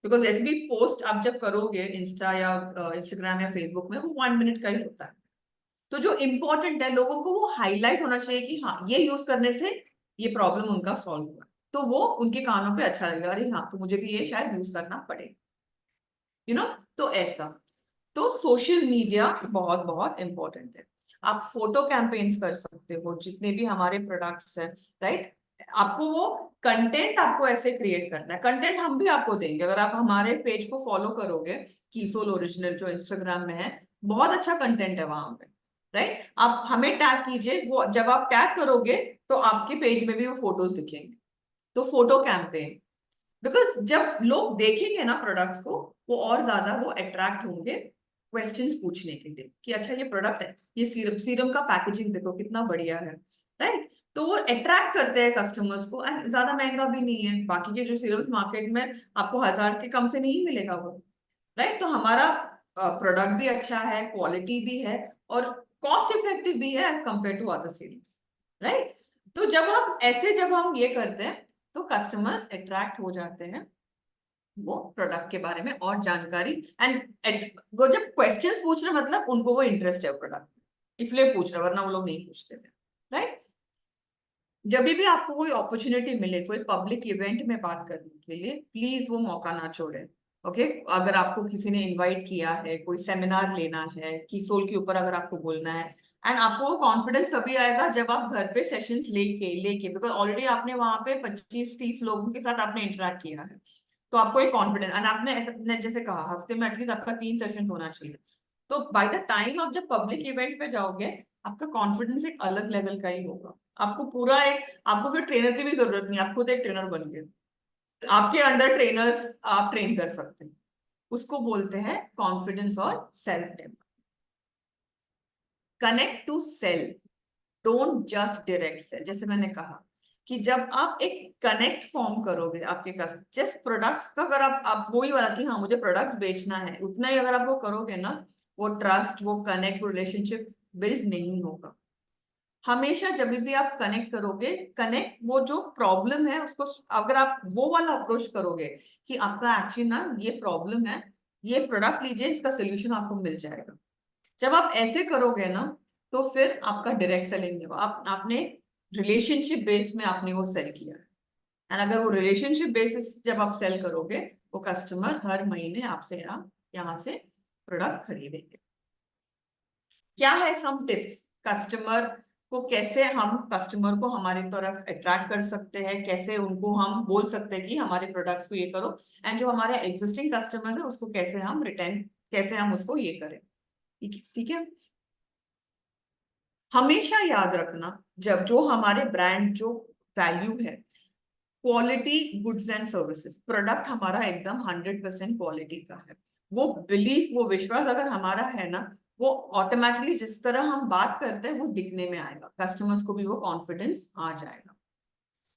बिकॉज ऐसे भी पोस्ट आप जब करोगे इंस्टा या इंस्टाग्राम या फेसबुक में, वो 1 मिनट का ही होता है। तो जो इंपॉर्टेंट है लोगों को वो हाईलाइट होना चाहिए कि हाँ, ये यूज करने से ये प्रॉब्लम उनका सॉल्व हुआ, तो वो उनके कानों पे अच्छा लगेगा, अरे हाँ, तो मुझे भी ये शायद यूज करना पड़ेगा, यू नो। तो ऐसा, तो सोशल मीडिया बहुत बहुत इंपॉर्टेंट है। आप फोटो कैंपेन्स कर सकते हो, जितने भी हमारे प्रोडक्ट्स हैं, राइट। आपको वो कंटेंट आपको ऐसे क्रिएट करना है, कंटेंट हम भी आपको देंगे। अगर आप हमारे पेज को फॉलो करोगे, कीसोल ओरिजिनल जो इंस्टाग्राम में है, बहुत अच्छा कंटेंट है वहां पे, राइट। आप हमें टैग कीजिए, वो जब आप टैग करोगे तो आपके पेज में भी वो फोटोज दिखेंगे। तो फोटो कैंपेन, बिकॉज जब लोग देखेंगे ना प्रोडक्ट्स को, वो और ज्यादा वो अट्रैक्ट होंगे क्वेश्चंस पूछने के लिए कि अच्छा ये प्रोडक्ट है, ये सीरम, सीरम का पैकेजिंग देखो कितना बढ़िया है, राइट। तो वो अट्रैक्ट करते हैं कस्टमर्स को, एंड ज्यादा महंगा भी नहीं है। बाकी के जो सीरम्स मार्केट में आपको 1000 के कम से नहीं मिलेगा वो, राइट। तो हमारा प्रोडक्ट भी अच्छा है, क्वालिटी भी है, और कॉस्ट इफेक्टिव भी है as compare to other series, right. तो जब हम ये करते हैं, तो कस्टमर्स अट्रैक्ट हो जाते हैं वो प्रोडक्ट के बारे में और जानकारी, एंड वो जब क्वेश्चंस पूछ रहे, मतलब उनको वो इंटरेस्ट है प्रोडक्ट, इसलिए पूछ रहे, वरना वो लोग नहीं पूछते थे, राइट। जब भी आपको कोई अपॉर्चुनिटी मिले कोई पब्लिक इवेंट में बात करने के लिए, प्लीज वो मौका ना छोड़े। ओके, अगर आपको किसी ने इनवाइट किया है, कोई सेमिनार लेना है कीसोल के ऊपर, अगर आपको बोलना है, एंड आपको वो कॉन्फिडेंस तभी आएगा जब आप घर पे सेशंस लेके लेके बिकॉज ऑलरेडी आपने वहां पे 25-30 लोगों के साथ आपने इंटरेक्ट किया है, तो आपको एक कॉन्फिडेंस, एंड आपने जैसे कहा हफ्ते में एटलीस्ट आपका 3 सेशन होना चाहिए। तो बाय द टाइम आप जब पब्लिक इवेंट पे जाओगे, आपका कॉन्फिडेंस एक अलग लेवल का ही होगा। आपको पूरा एक, आपको फिर ट्रेनर की भी जरूरत नहीं, आप खुद एक ट्रेनर बन गए, आपके अंडर ट्रेनर्स आप ट्रेन कर सकते हैं। उसको बोलते हैं कॉन्फिडेंस और self develop. Connect to sell, don't just direct sell. जैसे मैंने कहा कि जब आप एक कनेक्ट फॉर्म करोगे आपके कस्टमर, जस्ट प्रोडक्ट्स का, अगर आप वही वाला कि हाँ मुझे प्रोडक्ट्स बेचना है, उतना ही अगर आप वो करोगे ना, वो ट्रस्ट, वो कनेक्ट, वो रिलेशनशिप बिल्ड नहीं होगा। हमेशा जब भी आप कनेक्ट करोगे, कनेक्ट वो जो प्रॉब्लम है उसको, अगर आप वो वाला अप्रोच करोगे कि आपका एक्चुअली ना ये प्रॉब्लम है, ये प्रोडक्ट लीजिए, इसका सोल्यूशन आपको मिल जाएगा। जब आप ऐसे करोगे ना, तो फिर आपका डायरेक्ट सेलिंग होगा। आपने रिलेशनशिप बेस में आपने वो सेल किया, एंड अगर वो रिलेशनशिप बेसिस जब आप सेल करोगे, वो कस्टमर हर महीने आपसे यहाँ से प्रोडक्ट खरीदेंगे। क्या है सम टिप्स कस्टमर को कैसे हम कस्टमर को हमारी तरफ अट्रैक्ट कर सकते हैं, कैसे उनको हम बोल सकते हैं कि हमारे प्रोडक्ट्स को ये करो, एंड जो हमारे एग्जिस्टिंग कस्टमर्स है उसको कैसे हम रिटेन, कैसे हम उसको ये करें। ठीक है। हमेशा याद रखना, जब जो हमारे ब्रांड जो वैल्यू है, quality goods and services, product हमारा एकदम 100% क्वालिटी का है, वो बिलीफ, वो विश्वास अगर हमारा है ना, वो ऑटोमेटिकली जिस तरह हम बात करते हैं वो दिखने में आएगा, कस्टमर्स को भी वो कॉन्फिडेंस आ जाएगा।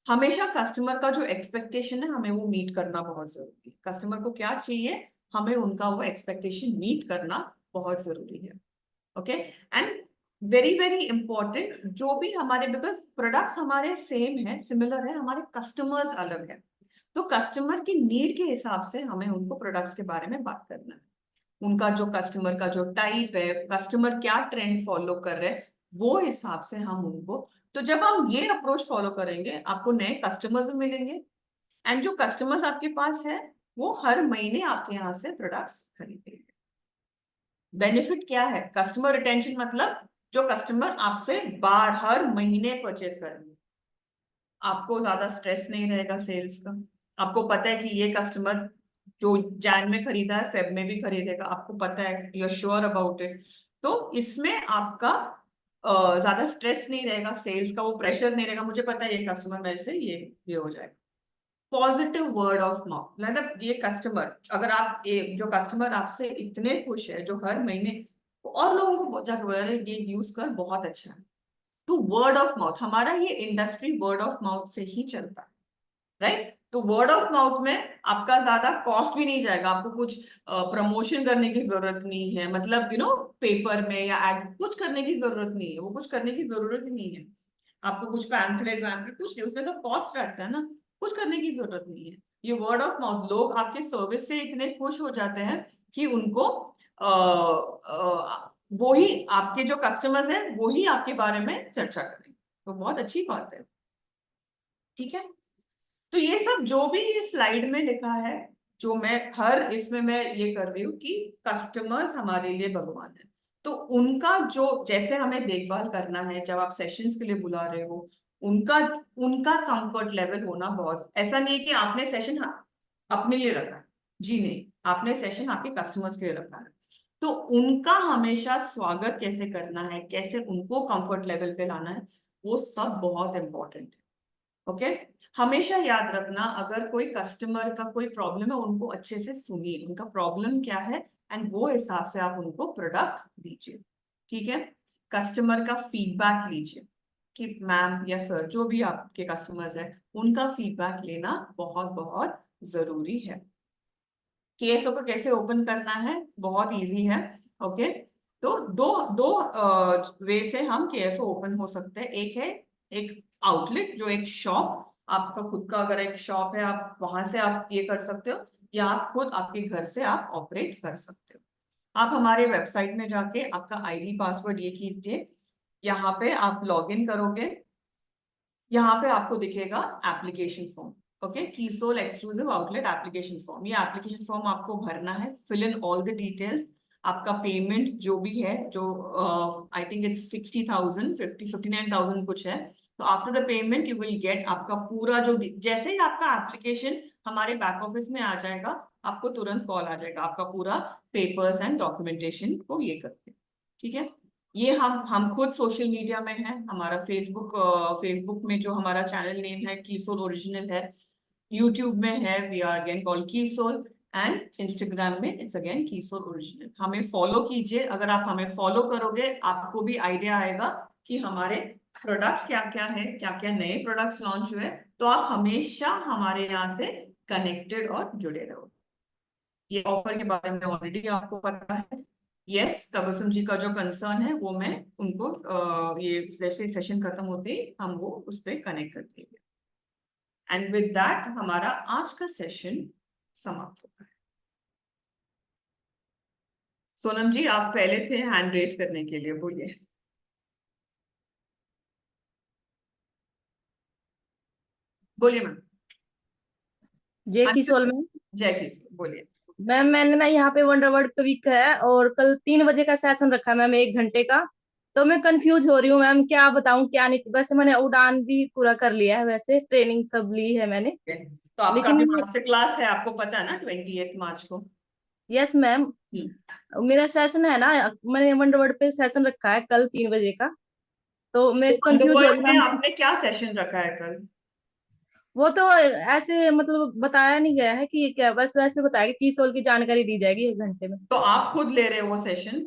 हमेशा कस्टमर का जो एक्सपेक्टेशन है हमें वो मीट करना बहुत जरूरी है। कस्टमर को क्या चाहिए, हमें उनका वो एक्सपेक्टेशन मीट करना बहुत जरूरी है। Okay. And very very important, जो भी हमारे, बिकॉज प्रोडक्ट्स हमारे सेम है, सिमिलर है, हमारे कस्टमर्स अलग है, तो कस्टमर की नीड के हिसाब से हमें उनको प्रोडक्ट्स के बारे में बात करना है। उनका जो कस्टमर का जो टाइप है, कस्टमर क्या ट्रेंड फॉलो कर रहे हैं, वो हिसाब से हम उनको, तो जब हम ये अप्रोच फॉलो करेंगे आपको नए कस्टमर्स भी मिलेंगे, एंड जो कस्टमर्स आपके पास है वो हर महीने आपके यहाँ से प्रोडक्ट्स खरीदेंगे। बेनिफिट क्या है, कस्टमर रिटेंशन, मतलब जो कस्टमर आपसे बार हर महीने परचेज करेंगे, आपको ज्यादा स्ट्रेस नहीं रहेगा सेल्स का। आपको पता है कि ये कस्टमर जो जैन में खरीदा है फेब में भी खरीदेगा, आपको पता है, you are sure about it. तो इसमें आपका ज्यादा स्ट्रेस नहीं रहेगा, सेल्स का वो प्रेशर नहीं रहेगा, मुझे पता है ये कस्टमर मेरे से ये हो जाएगा। पॉजिटिव वर्ड ऑफ माउथ, मतलब ये कस्टमर, अगर आप जो कस्टमर आपसे इतने खुश है, जो हर महीने और लोगों को जाकर बोला रहे ये यूज कर बहुत अच्छा है, तो वर्ड ऑफ माउथ, हमारा ये इंडस्ट्री वर्ड ऑफ माउथ से ही चलता है, राइट। तो वर्ड ऑफ माउथ में आपका ज्यादा कॉस्ट भी नहीं जाएगा, आपको कुछ प्रमोशन करने की जरूरत नहीं है, मतलब पेपर में या एड कुछ करने की जरूरत नहीं है, वो कुछ करने की जरूरत ही नहीं है आपको, कुछ पैम्फलेट वैम्फलेट कुछ नहीं, उसमें तो कॉस्ट रहता है ना, कुछ करने की जरूरत नहीं है। ये वर्ड ऑफ माउथ, लोग आपके सर्विस से इतने खुश हो जाते हैं कि उनको वो ही आपके जो कस्टमर्स हैं वो ही आपके बारे में चर्चा करें, तो बहुत अच्छी बात है। ठीक है। तो ये सब जो भी इस स्लाइड में लिखा है, जो मैं हर इसमें मैं ये कर रही हूँ कि कस्टमर्स हमारे लिए भगवान है, तो उनका जो जैसे हमें देखभाल करना है, जब आप सेशंस के लिए बुला रहे हो, उनका उनका कंफर्ट लेवल होना बहुत, ऐसा नहीं है कि आपने सेशन अपने लिए रखा है, जी नहीं, आपने सेशन आपके कस्टमर्स के लिए रखा है, तो उनका हमेशा स्वागत कैसे करना है, कैसे उनको कंफर्ट लेवल पे लाना है, वो सब बहुत इंपॉर्टेंट है। ओके। हमेशा याद रखना, अगर कोई कस्टमर का कोई प्रॉब्लम है, उनको अच्छे से सुनिए, उनका प्रॉब्लम क्या है, एंड वो हिसाब से आप उनको प्रोडक्ट दीजिए। ठीक है। कस्टमर का फीडबैक लीजिए, कि मैम या सर जो भी आपके कस्टमर्स है उनका फीडबैक लेना बहुत बहुत जरूरी है। केएसओ को कैसे ओपन करना है, बहुत इजी है। ओके। तो दो दो वे से हम केएसओ ओपन हो सकते हैं। एक है एक आउटलेट, जो एक शॉप, आपका खुद का अगर एक शॉप है आप वहां से आप ये कर सकते हो, या आप खुद आपके घर से आप ऑपरेट कर सकते हो। आप हमारे वेबसाइट में जाके आपका आईडी पासवर्ड ये कीजिए, यहाँ पे आप लॉग इन करोगे, यहाँ पे आपको दिखेगा एप्लीकेशन फॉर्म। ओके, कीसोल एक्सक्लूसिव आउटलेट एप्लीकेशन फॉर्म, ये एप्लीकेशन फॉर्म आपको भरना है, fill in all the details. आपका पेमेंट जो भी है, जो आई थिंक इट्स 60,000, 59,000 कुछ है, तो after the payment you will get आपका पूरा जो, जैसे ही आपका एप्लीकेशन हमारे बैक ऑफिस में आ जाएगा, आपको तुरंत कॉल आ जाएगा, आपका पूरा पेपर्स एंड डॉक्यूमेंटेशन को ये करते हैं। ठीक है। ये हम खुद सोशल मीडिया में है, हमारा फेसबुक में जो हमारा चैनल नेम है कीसोल ओरिजिनल है, यूट्यूब में है वी आर अगेन कॉल्ड कीसोल, एंड इंस्टाग्राम में इट्स अगेन कीसोल ओरिजिनल। हमें फॉलो कीजिए, अगर आप हमें फॉलो करोगे आपको भी आइडिया आएगा कि हमारे प्रोडक्ट्स क्या क्या है, क्या क्या नए प्रोडक्ट्स लॉन्च हुए, तो आप हमेशा हमारे यहाँ से कनेक्टेड और जुड़े रहो। ये ऑफर के बारे में ऑलरेडी आपको पता है। यस, तबसुम जी का जो कंसर्न है वो मैं उनको ये जैसे सेशन खत्म होते ही हम वो उस पर कनेक्ट कर देंगे। एंड विद दैट हमारा आज का सेशन समाप्त होता है। सोनम जी आप पहले थे हैंड रेस करने के लिए, बोलिए। बोलिए मैम। जय किशोर मैम। जय कृष्ण, बोलिए। मैम मैंने ना यहाँ पे वंडर वर्ल्ड वीक है और कल 3 बजे का सेशन रखा है मैम, 1 घंटे का। तो मैं कंफ्यूज हो रही हूँ मैम, क्या बताऊं क्या नहीं। वैसे मैंने उड़ान भी पूरा कर लिया है, वैसे ट्रेनिंग सब ली है मैंने। तो आपका लेकिन अभी मास्टर क्लास है, आपको पता है ना, 28 मार्च को। यस मैम, मेरा सेशन है ना, मैंने वंडरवर्ड पे सेशन रखा है कल 3 बजे का। तो मैं तो कंफ्यूज हो रही अंडरवर्ल्ड में मैम। आपने क्या सेशन रखा है कल? वो तो ऐसे मतलब बताया नहीं गया है कि क्या, बस वैसे बताया कि कीसोल की जानकारी दी जाएगी 1 घंटे में। तो आप खुद ले रहे हो वो सेशन?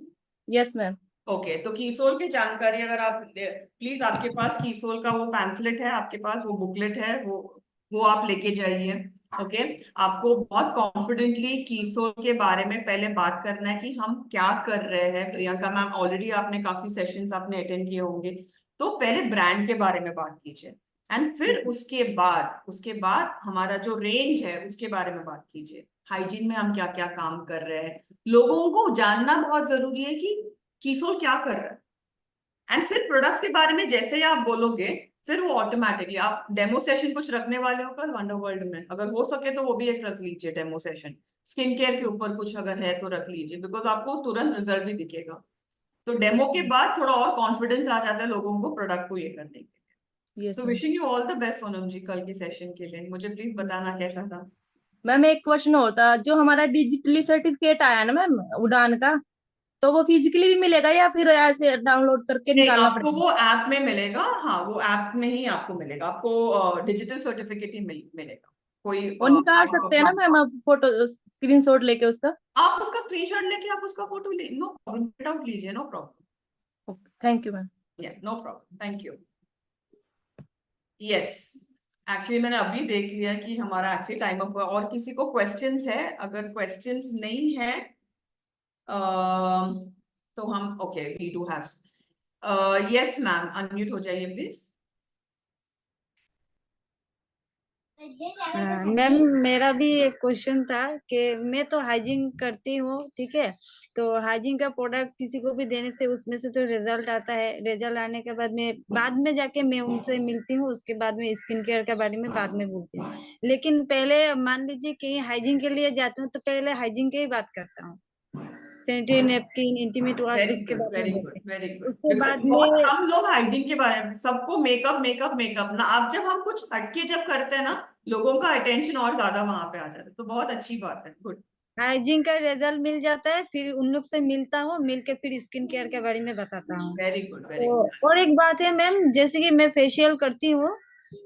Yes ma'am. ओके, तो कीसोल की जानकारी अगर आप प्लीज, आपके पास कीसोल का वो पैम्फलेट है, आपके पास वो बुकलेट है, वो आप लेके जाइए। ओके, आपको बहुत कॉन्फिडेंटली कीसोल के बारे में पहले बात करना है कि हम क्या कर रहे हैं। प्रियंका मैम, ऑलरेडी आपने काफी सेशंस आपने अटेंड किए होंगे, तो पहले ब्रांड के बारे में बात कीजिए, एंड फिर उसके बाद हमारा जो रेंज है उसके बारे में बात कीजिए। हाइजीन में हम क्या क्या काम कर रहे हैं, लोगों को जानना बहुत जरूरी है कि कीसोल क्या कर रहा है। एंड फिर प्रोडक्ट्स के बारे में जैसे ही आप बोलोगे, फिर वो ऑटोमेटिकली, आप डेमो सेशन कुछ रखने वाले हो कल वंडर वर्ल्ड में, अगर हो सके तो वो भी एक रख लीजिए डेमो सेशन। स्किन केयर के ऊपर कुछ अगर है तो रख लीजिए, बिकॉज आपको तुरंत रिजल्ट भी दिखेगा। तो डेमो के बाद थोड़ा और कॉन्फिडेंस आ जाता है लोगों को प्रोडक्ट को ये करने के लिए। यस तो ma'am. Wishing you all the best Sonam ji कल के सेशन के लिए। मुझे प्लीज बताना कैसा था। मैम एक क्वेश्चन होता, जो हमारा डिजिटली सर्टिफिकेट आया ना मैम उड़ान का, तो वो फिजिकली भी मिलेगा या फिर ऐसे डाउनलोड करके नहीं, निकालना आपको पड़ेगा? वो ऐप में मिलेगा। हाँ, वो ऐप में ही आपको मिलेगा, आपको डिजिटल सर्टिफिकेट ही मिलेगा, कोई वो निकाल हार्ड सकते हैं कॉपी। ना मैम आप, फोटो स्क्रीनशॉट लेके उसका? आप उसका स्क्रीनशॉट लेके आप उसका फोटो ले, नो प्रॉब्लम, प्रिंट आउट लीजिए, no problem. Thank you ma'am. या no problem, thank you. Yes, actually मैंने अभी देख लिया कि हमारा एक्चुअली टाइम अप हुआ। और किसी को क्वेश्चंस है? अगर क्वेश्चंस नहीं है तो हम, okay, we do have. Yes ma'am, unmute हो जाइए प्लीज। मैम मेरा भी एक क्वेश्चन था कि मैं तो हाइजीन करती हूँ, ठीक है। तो हाइजीन का प्रोडक्ट किसी को भी देने से उसमें से तो रिजल्ट आता है, रिजल्ट आने के बाद में जाके मैं उनसे मिलती हूँ, उसके बाद में स्किन केयर के बारे में बाद में बोलती हूँ। लेकिन पहले मान लीजिए कि हाइजीन के लिए जाती हूँ तो पहले हाइजीन की ही बात करता हूँ, sanitary napkin, intimate wash, very उसके गुड, बारे में वेरी गुड, बोलते हैं। Very good. उसके बिकॉज बाद बहुत में कम लोग हाइजीन के बारे में, सबको मेकअप मेकअप मेकअप ना, आप जब हम कुछ हटके जब करते हैं ना, लोगों का अटेंशन और ज्यादा वहां पे आ जाता है, तो बहुत अच्छी बात है, गुड। हाइजीन का रिजल्ट मिल जाता है, फिर उन लोग से मिलता हूँ, मिल के फिर स्किन केयर के बारे में बताता हूँ। वेरी गुड, वेरी तो गुड। और एक बात है मैम, जैसे कि मैं फेशियल करती हूँ,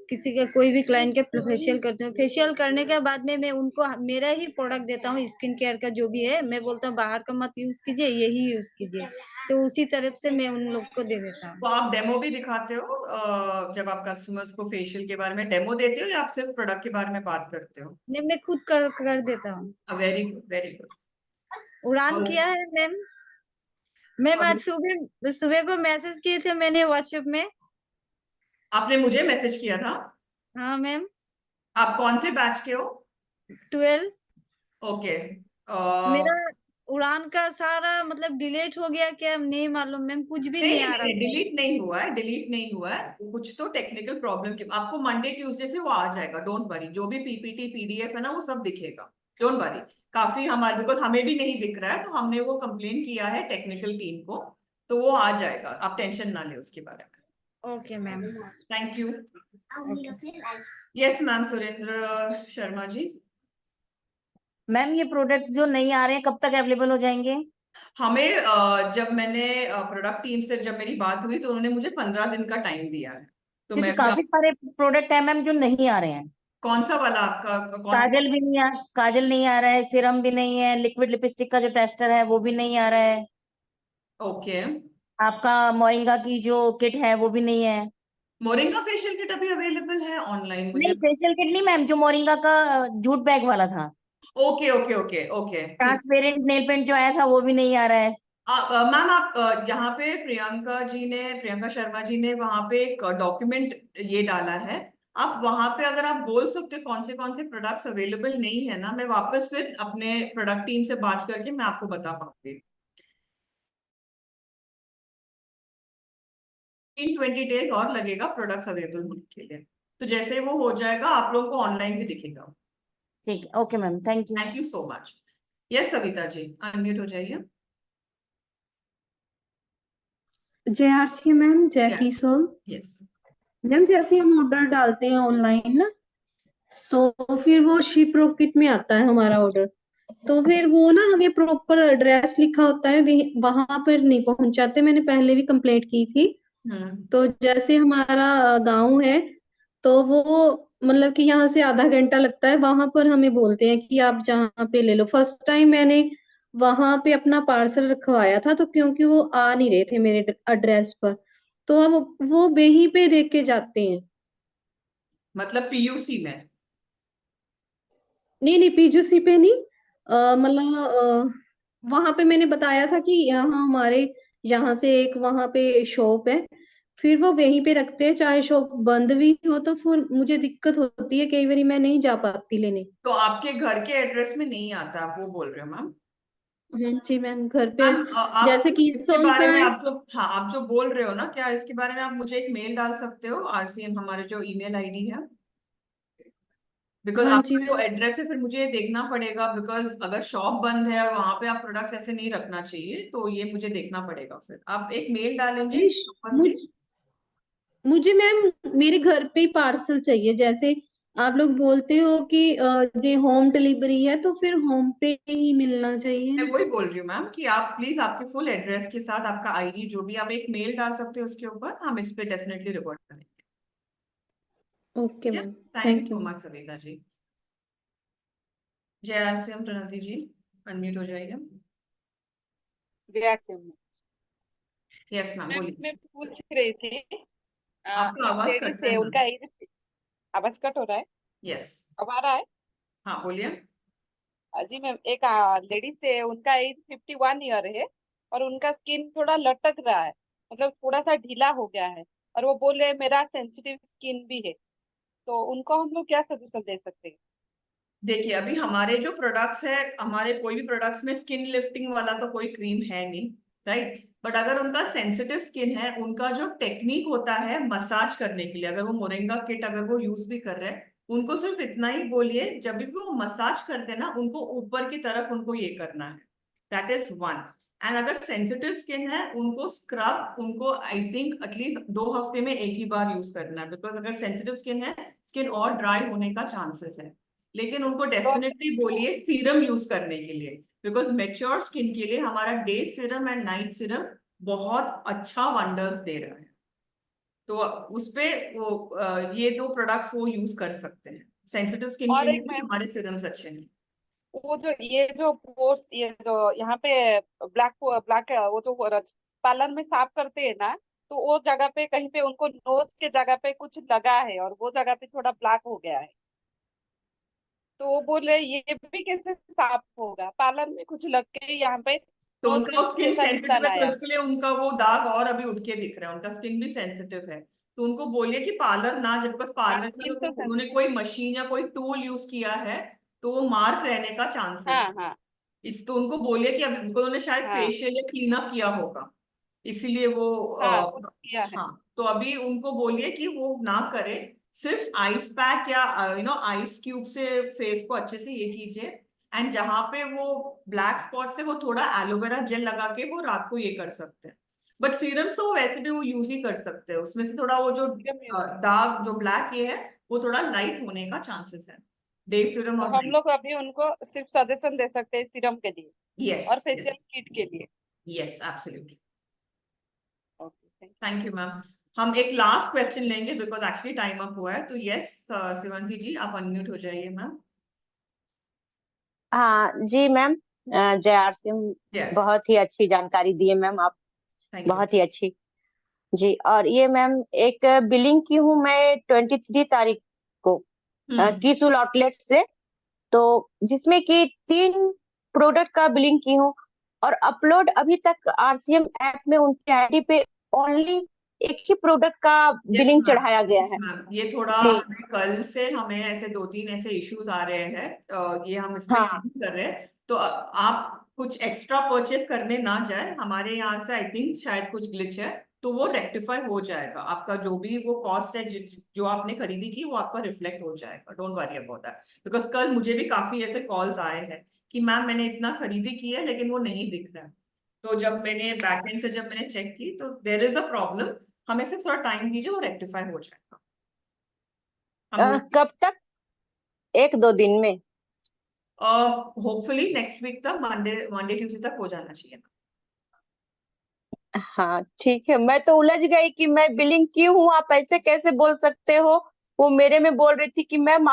किसी का कोई भी क्लाइंट के फेशियल करती हूँ, फेशियल करने के बाद में मैं उनको मेरा ही प्रोडक्ट देता हूँ, स्किन केयर का जो भी है, मैं बोलता हूँ बाहर का मत यूज कीजिए, यही यूज कीजिए। तो उसी तरफ से मैं उन लोग को दे देता हूँ। तो आप डेमो भी दिखाते हो जब आप कस्टमर्स को फेशियल के बारे में डेमो देते हो, या आप सिर्फ प्रोडक्ट के बारे में बात करते हो? नहीं, मैं खुद कर देता हूँ। Very good, very good. उड़ान किया है मैम। मैम आज सॉरी, सुबह सुबह को मैसेज किए थे मैंने व्हाट्सएप में। आपने मुझे मैसेज किया था? हाँ मैम। आप कौन से बैच के हो? 12। ओके। मेरा उड़ान का सारा मतलब डिलीट हो गया क्या नहीं मालूम मैम, कुछ भी नहीं नहीं नहीं आ नहीं रहा नहीं, था। डिलीट नहीं हुआ है, डिलीट नहीं हुआ है, कुछ तो टेक्निकल प्रॉब्लम की, आपको मंडे ट्यूसडे से वो आ जाएगा, डोंट वरी। जो भी पीपीटी पीडीएफ है ना, वो सब दिखेगा, डोंट वरी। काफी हमारे, बिकॉज हमें भी नहीं दिख रहा है, तो हमने वो कंप्लेन किया है टेक्निकल टीम को, तो वो आ जाएगा, आप टेंशन ना ले उसके बारे में। Okay ma'am. Thank you. Yes ma'am, Surendra Sharma ji. Ma'am ये प्रोडक्ट जो नहीं आ रहे हैं कब तक अवेलेबल हो जाएंगे? हमें जब मैंने प्रोडक्ट टीम से जब मेरी बात हुई, तो उन्होंने मुझे 15 दिन का टाइम दिया है। तो क्योंकि मैं भी काफी सारे प्रोडक्ट है मैम जो नहीं आ रहे हैं। कौन सा वाला आपका, कौन सा? काजल नहीं आ रहा है, सीरम भी नहीं है, लिक्विड लिपस्टिक का जो टेस्टर है वो भी नहीं आ रहा है, ओके। आपका मोरिंगा की जो किट है वो भी नहीं है। मोरिंगा फेशियल किट अभी अवेलेबल है ऑनलाइन नहीं, मुझे? फेशियल किट नहीं मैम, जो मोरिंगा का जूट बैग वाला था, ओके ओके ओके ओके, ठीक। ट्रांसपेरेंट नेल पेंट जो आया था वो भी नहीं आ रहा है। मैम, आप यहाँ पे प्रियंका शर्मा जी ने वहां पे एक डॉक्यूमेंट ये डाला है, आप वहां पे अगर आप बोल सकते हो कौन से प्रोडक्ट्स अवेलेबल नहीं है ना, मैं वापस फिर अपने प्रोडक्ट टीम से बात करके मैं आपको बता पाऊंगी। 20 डेज और लगेगा प्रोडक्ट्स अवेलेबल होने के लिए, तो जैसे वो हो जाएगा आप लोगों को ऑनलाइन भी दिखेगा। ठीक है, okay ma'am, thank you. Thank you so much. Yes Savita ji, unmute हो जाइए। JRC मैम, जैकी सोल। यस। मैम जैसे हम ऑर्डर डालते हैं ऑनलाइन ना, तो फिर वो शिप रॉकेट में आता है हमारा ऑर्डर, तो फिर वो ना हमें प्रॉपर एड्रेस लिखा होता है, वहां पर नहीं पहुंचाते। मैंने पहले भी कंप्लेंट की थी। तो जैसे हमारा गांव है, तो वो मतलब कि यहाँ से आधा घंटा लगता है, वहां पर हमें बोलते हैं कि आप जहाँ पे ले लो। फर्स्ट टाइम मैंने वहां पे अपना पार्सल रखवाया था, तो क्योंकि वो आ नहीं रहे थे मेरे एड्रेस पर, तो अब वो वहीं पे देख के जाते हैं। मतलब PUC में? नहीं नहीं, पीजूसी पे नहीं, मतलब वहां पे मैंने बताया था कि यहाँ हमारे यहाँ से एक वहां पे शॉप है, फिर वो वहीं पे रखते हैं, चाहे शॉप बंद भी हो, तो फिर मुझे दिक्कत होती है, कई बार मैं नहीं जा पाती लेने। तो आपके घर के एड्रेस में नहीं आता, आप वो बोल रहे हो मैम? हाँ जी मैम, घर पे मैम आप जैसे सिर्फ कि इसके सोल बारे का में, है। आप जो, हाँ, आप जो बोल रहे हो ना, क्या इसके बारे में आप मुझे एक मेल डाल सकते हो, RCM हमारे जो ईमेल ID है? बिकॉज हाँ जी आपका जो मैम। एड्रेस है फिर मुझे देखना पड़ेगा, बिकॉज अगर शॉप बंद है और वहां पे आप प्रोडक्ट्स ऐसे नहीं रखना चाहिए, तो ये मुझे देखना पड़ेगा। फिर आप एक मेल डालेंगे नहीं, इस नंबर मुझ पे? मुझे मैम मेरे घर पे ही पार्सल चाहिए। जैसे आप लोग बोलते हो कि ये होम डिलीवरी है, तो फिर होम पे ही मिलना चाहिए मैं ना। वही बोल रही हूँ मैम कि आप प्लीज आपके फुल एड्रेस के साथ आपका ID जो भी, आप एक मेल डाल सकते हो उसके ऊपर, हम इस पे डेफिनेटली रिपोर्ट करेंगे। Okay ma'am, thank you thank so you. Much Savita ji. JRCM Pranati ji, unmute हो जाइए। रिएक्शन यस मैम, मैम, बोलिए। मैं पूछ रही थी आपका एक आवाज लेडीज कट रहा है, है उनका मैम। एज, आवाज कट हो रहा है, यस। अब आ रहा है? हाँ बोलिए। जी मैम, एक लेडीज है, उनका एज 51 ईयर है और उनका स्किन थोड़ा लटक रहा है, मतलब थोड़ा सा ढीला हो गया है, और वो बोल रहे हैं मेरा सेंसिटिव स्किन भी है, तो उनको हम लोग क्या सजेशन दे सकते हैं? देखिए, अभी हमारे जो प्रोडक्ट्स है, हमारे कोई भी प्रोडक्ट्स में स्किन लिफ्टिंग वाला तो कोई क्रीम है नहीं, राइट? बट अगर उनका सेंसिटिव स्किन है, उनका जो टेक्निक होता है मसाज करने के लिए, अगर वो मोरिंगा किट अगर वो यूज भी कर रहे हैं, उनको सिर्फ इतना ही बोलिए, जब भी वो मसाज करते हैं ना, उनको ऊपर की तरफ उनको ये करना है। That is one. एंड अगर सेंसिटिव स्किन है, उनको स्क्रब, उनको आई थिंक एटलीस्ट 2 हफ्ते में एक ही बार यूज करना है, बिकॉज अगर सेंसिटिव स्किन है, स्किन और ड्राई होने का चांसेस है। लेकिन उनको तो डेफिनेटली बोलिए सीरम यूज करने के लिए, बिकॉज मेच्योर स्किन के लिए हमारा day serum and night serum बहुत अच्छा वंडर्स दे रहा है। तो उस पे वो ये 2 प्रोडक्ट्स वो यूज कर सकते हैं। सेंसिटिव स्किन के और लिए एक भी मैम, हमारे सीरम्स अच्छे हैं। वो जो ये जो पोर्स, ये जो यहाँ पे ब्लैक ब्लैक वो जो पार्लर में साफ करते हैं ना, तो वो जगह पे कहीं पे उनको नोज के जगह पे कुछ लगा है और वो जगह पे थोड़ा ब्लैक हो गया है, तो वो बोल रहे ये भी कैसे साफ होगा, पार्लर में कुछ लग के यहाँ पे तो नोज उनका स्किन जैसा सेंसिटिव निशान है, तो आया। इसके लिए उनका वो दाग और अभी उठ के दिख रहा है, उनका स्किन भी सेंसिटिव है। तो उनको बोलिए कि पार्लर ना, जब बस हाँ, पार्लर में स्किन अगर तो उन्होंने सेंसिटिव। कोई मशीन या कोई टूल यूज किया है, तो वो मार्क रहने का चांसेस हाँ है। हाँ इस तो उनको बोलिए कि अभी उनको उन्होंने शायद हाँ फेशियल या क्लीन अप किया होगा, इसीलिए वो हाँ, कुछ किया है। हाँ, तो अभी उनको बोलिए कि वो ना करे, सिर्फ आइस पैक या आइस क्यूब से फेस को अच्छे से ये कीजिए। एंड जहां पे वो ब्लैक स्पॉट्स है, वो थोड़ा एलोवेरा जेल लगा के वो रात को ये कर सकते हैं। बट सीरम्स तो वैसे भी वो यूज ही कर सकते हैं, उसमें से थोड़ा वो जो सीरम यूज, दाग जो ब्लैक ये है, वो थोड़ा लाइट होने का चांसेस है, डे सीरम तो और हम नाइट। लोग अभी उनको सिर्फ सजेशन दे सकते हैं सीरम के लिए यस। और फेशियल किट के लिए। Yes absolutely. Okay, thank thank you ma'am. हम एक लास्ट क्वेश्चन लेंगे, बिकॉज एक्चुअली टाइम अप हुआ है। तो यस, शिवांगी जी, आप अनम्यूट हो जाइए मैम। हाँ जी मैम, JRC यस। बहुत ही अच्छी जानकारी दी है मैम आप, थैंक यू। बहुत ही अच्छी। जी, और ये मैम एक बिलिंग की हूँ मैं 23 तारीख को किसुल आउटलेट से, तो जिसमें कि 3 प्रोडक्ट का बिलिंग की हूँ, और अपलोड अभी तक RCM ऐप में उनकी ID पे ओनली एक ही प्रोडक्ट का यस बिलिंग मैम। चढ़ाया गया यस है। मैम, ये थोड़ा जी हमें कल से हमें ऐसे 2-3 ऐसे इश्यूज आ रहे हैं, ये हम इस पे हाँ काम कर रहे हैं। तो आप कुछ एक्स्ट्रा परचेज करने ना जाए हमारे यहाँ से, आई थिंक शायद कुछ ग्लिच है, तो वो रेक्टिफाई हो जाएगा। आपका जो भी वो कॉस्ट है जो आपने खरीदी की, वो आपका रिफ्लेक्ट हो जाएगा। Don't worry about that, because कल मुझे भी काफी ऐसे कॉल्स आए हैं कि मैम मैंने इतना खरीदी की है लेकिन वो नहीं दिख रहा है। तो जब मैंने बैकएंड से जब मैंने चेक की तो देयर इज अ प्रॉब्लम, हमें सिर्फ थोड़ा टाइम दीजिए वो रेक्टिफाई हो जाएगा। हम कब तक? 1-2 दिन में? होपफुली नेक्स्ट वीक तक, मंडे ट्यूसडे तक हो जाना चाहिए। हाँ ठीक है। मैं तो उलझ गई कि मैं बिलिंग की हूँ, आप ऐसे कैसे बोल सकते हो। वो मेरे में बोल रही थी कि मैम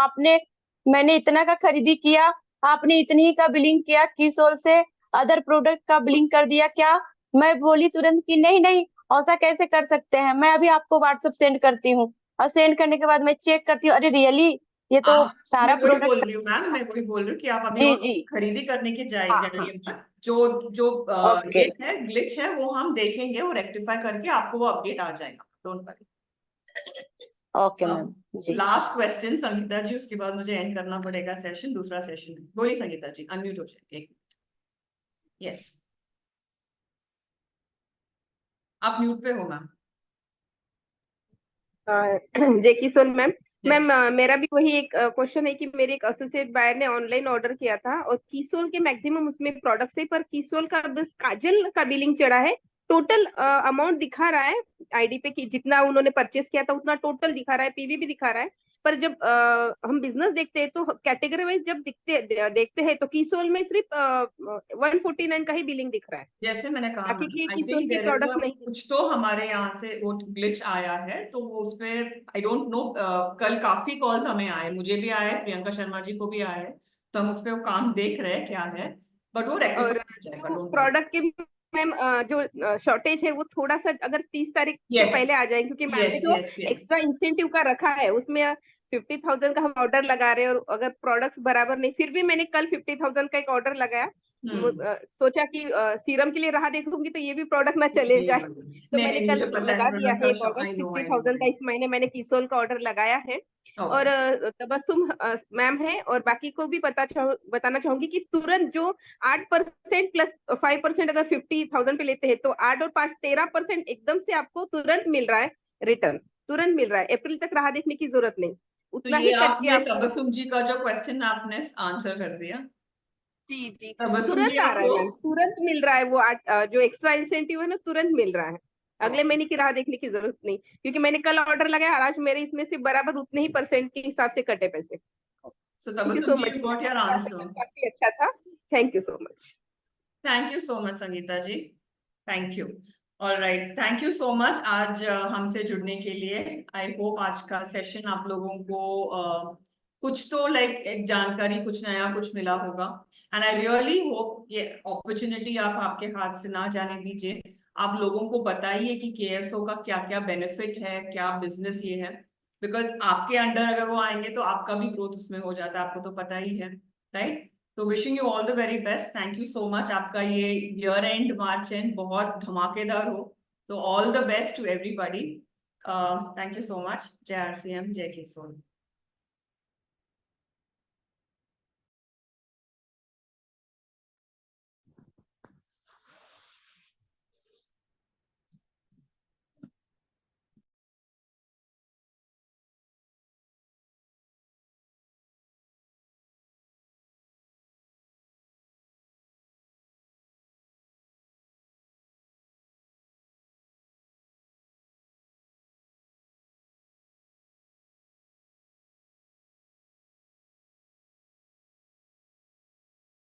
मैंने इतना का खरीदी किया, आपने इतनी ही का बिलिंग किया, किसोल से अदर प्रोडक्ट का बिलिंग कर दिया क्या? मैं बोली तुरंत कि नहीं नहीं, ऐसा कैसे कर सकते हैं। मैं अभी आपको व्हाट्सएप सेंड करती हूँ, और सेंड करने के बाद मैं चेक करती हूँ, अरे रियली ये तो मैं सारा वही बोल प्रोडक्ट। रही हूँ मैम, मैं वही बोल रही हूँ कि आप अभी जी और जी। खरीदी करने की हाँ हाँ। जाइए मत। जो जो ओके ये है ग्लिच है वो हम देखेंगे, वो रेक्टिफाई करके आपको वो अपडेट आ जाएगा, don't worry. Okay ma'am ji. Last question Sangeeta ji, उसके बाद मुझे एंड करना पड़ेगा सेशन, दूसरा सेशन है। बोलिए संगीता जी, अनम्यूट हो जाए एक मिनट। यस, आप म्यूट पे हो मैम। जय किशोर मैम। जय। मैम मेरा भी वही एक क्वेश्चन है कि मेरे एक एसोसिएट बायर ने ऑनलाइन ऑर्डर किया था और किसोल के मैक्सिमम उसमें प्रोडक्ट्स है, पर किसोल का बस काजल का बिलिंग चढ़ा है। टोटल अमाउंट दिखा रहा है आईडी पे कि जितना उन्होंने परचेस किया था उतना टोटल दिखा रहा है, पीवी भी दिखा रहा है। पर जब हम बिजनेस देखते हैं तो कैटेगरी वाइज जब देखते हैं तो किसोल में सिर्फ 149 का ही बिलिंग दिख रहा है, जैसे मैंने कहा बाकी मैम, के आई किसोल थिंक के देयर इज प्रोडक्ट नहीं। कुछ तो हमारे यहाँ से वो ग्लिच आया है, तो वो उस पे आई डोंट नो। कल काफी कॉल हमें आए, मुझे भी आया है, प्रियंका शर्मा जी को भी आया है, तो हम उस पे वो काम देख रहे हैं क्या है, बट वो रेक्टिफाई और हो जाएगा, जो डोंट वरी। प्रोडक्ट के मैम जो शॉर्टेज है वो थोड़ा सा अगर 30 तारीख से यस पहले आ जाए, क्योंकि मैम ने यस जो यस यस। एक्स्ट्रा इंसेंटिव का रखा है उसमें 50,000 का हम ऑर्डर लगा रहे हैं, और अगर प्रोडक्ट्स बराबर नहीं, फिर भी मैंने कल 50,000 का एक ऑर्डर लगाया। सोचा कि सीरम के लिए राह देखूंगी तो ये भी प्रोडक्ट ना चले जाए, तो नहीं मैंने नहीं, कल मुझे पता है लगा दिया है एक प्रोडक्ट का, ऑर्डर आई नो 60,000 का। इस महीने मैंने किसोल का ऑर्डर लगाया है। और तबस्सुम मैम है, और बाकी को भी बताना चाहूंगी कि तुरंत जो 8% प्लस 5% अगर 50,000 पे लेते हैं तो 8 और 5 13% एकदम से आपको तुरंत मिल रहा है, रिटर्न तुरंत मिल रहा है। अप्रैल तक राह देखने की जरूरत नहीं, तो उतना ये ही कट के आपने आपको। तबस्सुम जी का जो क्वेश्चन आपने आंसर कर दिया। जी जी, तबस्सुम जी तुरंत आ रहा है आपको मैम, तुरंत मिल रहा है वो जो एक्स्ट्रा इंसेंटिव है ना, तुरंत मिल रहा है। अगले महीने की राह देखने की जरूरत नहीं, क्योंकि मैंने कल ऑर्डर लगाया और आज मेरे इसमें से बराबर उतने ही परसेंट के हिसाब से कटे पैसे। So thank you Tabassum so ji, much, you got your answer. काफी अच्छा था। Thank you so much. Thank you so much Sangeeta ji, thank you. All right, thank you so much आज हमसे जुड़ने के लिए। आई होप आज का सेशन आप लोगों को कुछ तो एक जानकारी, कुछ नया कुछ मिला होगा, एंड आई रियली होप ये अपॉर्चुनिटी आप आपके हाथ से ना जाने दीजिए। आप लोगों को बताइए कि केएसओ का क्या क्या बेनिफिट है, क्या बिजनेस ये है, बिकॉज आपके अंडर अगर वो आएंगे तो आपका भी ग्रोथ उसमें हो जाता है, आपको तो पता ही है, राइट? तो wishing you all the very best, thank you so much. आपका ये ईयर एंड मार्च एंड बहुत धमाकेदार हो, तो all the best to everybody. Thank you so much. जय आरसीएम, जय किशोर।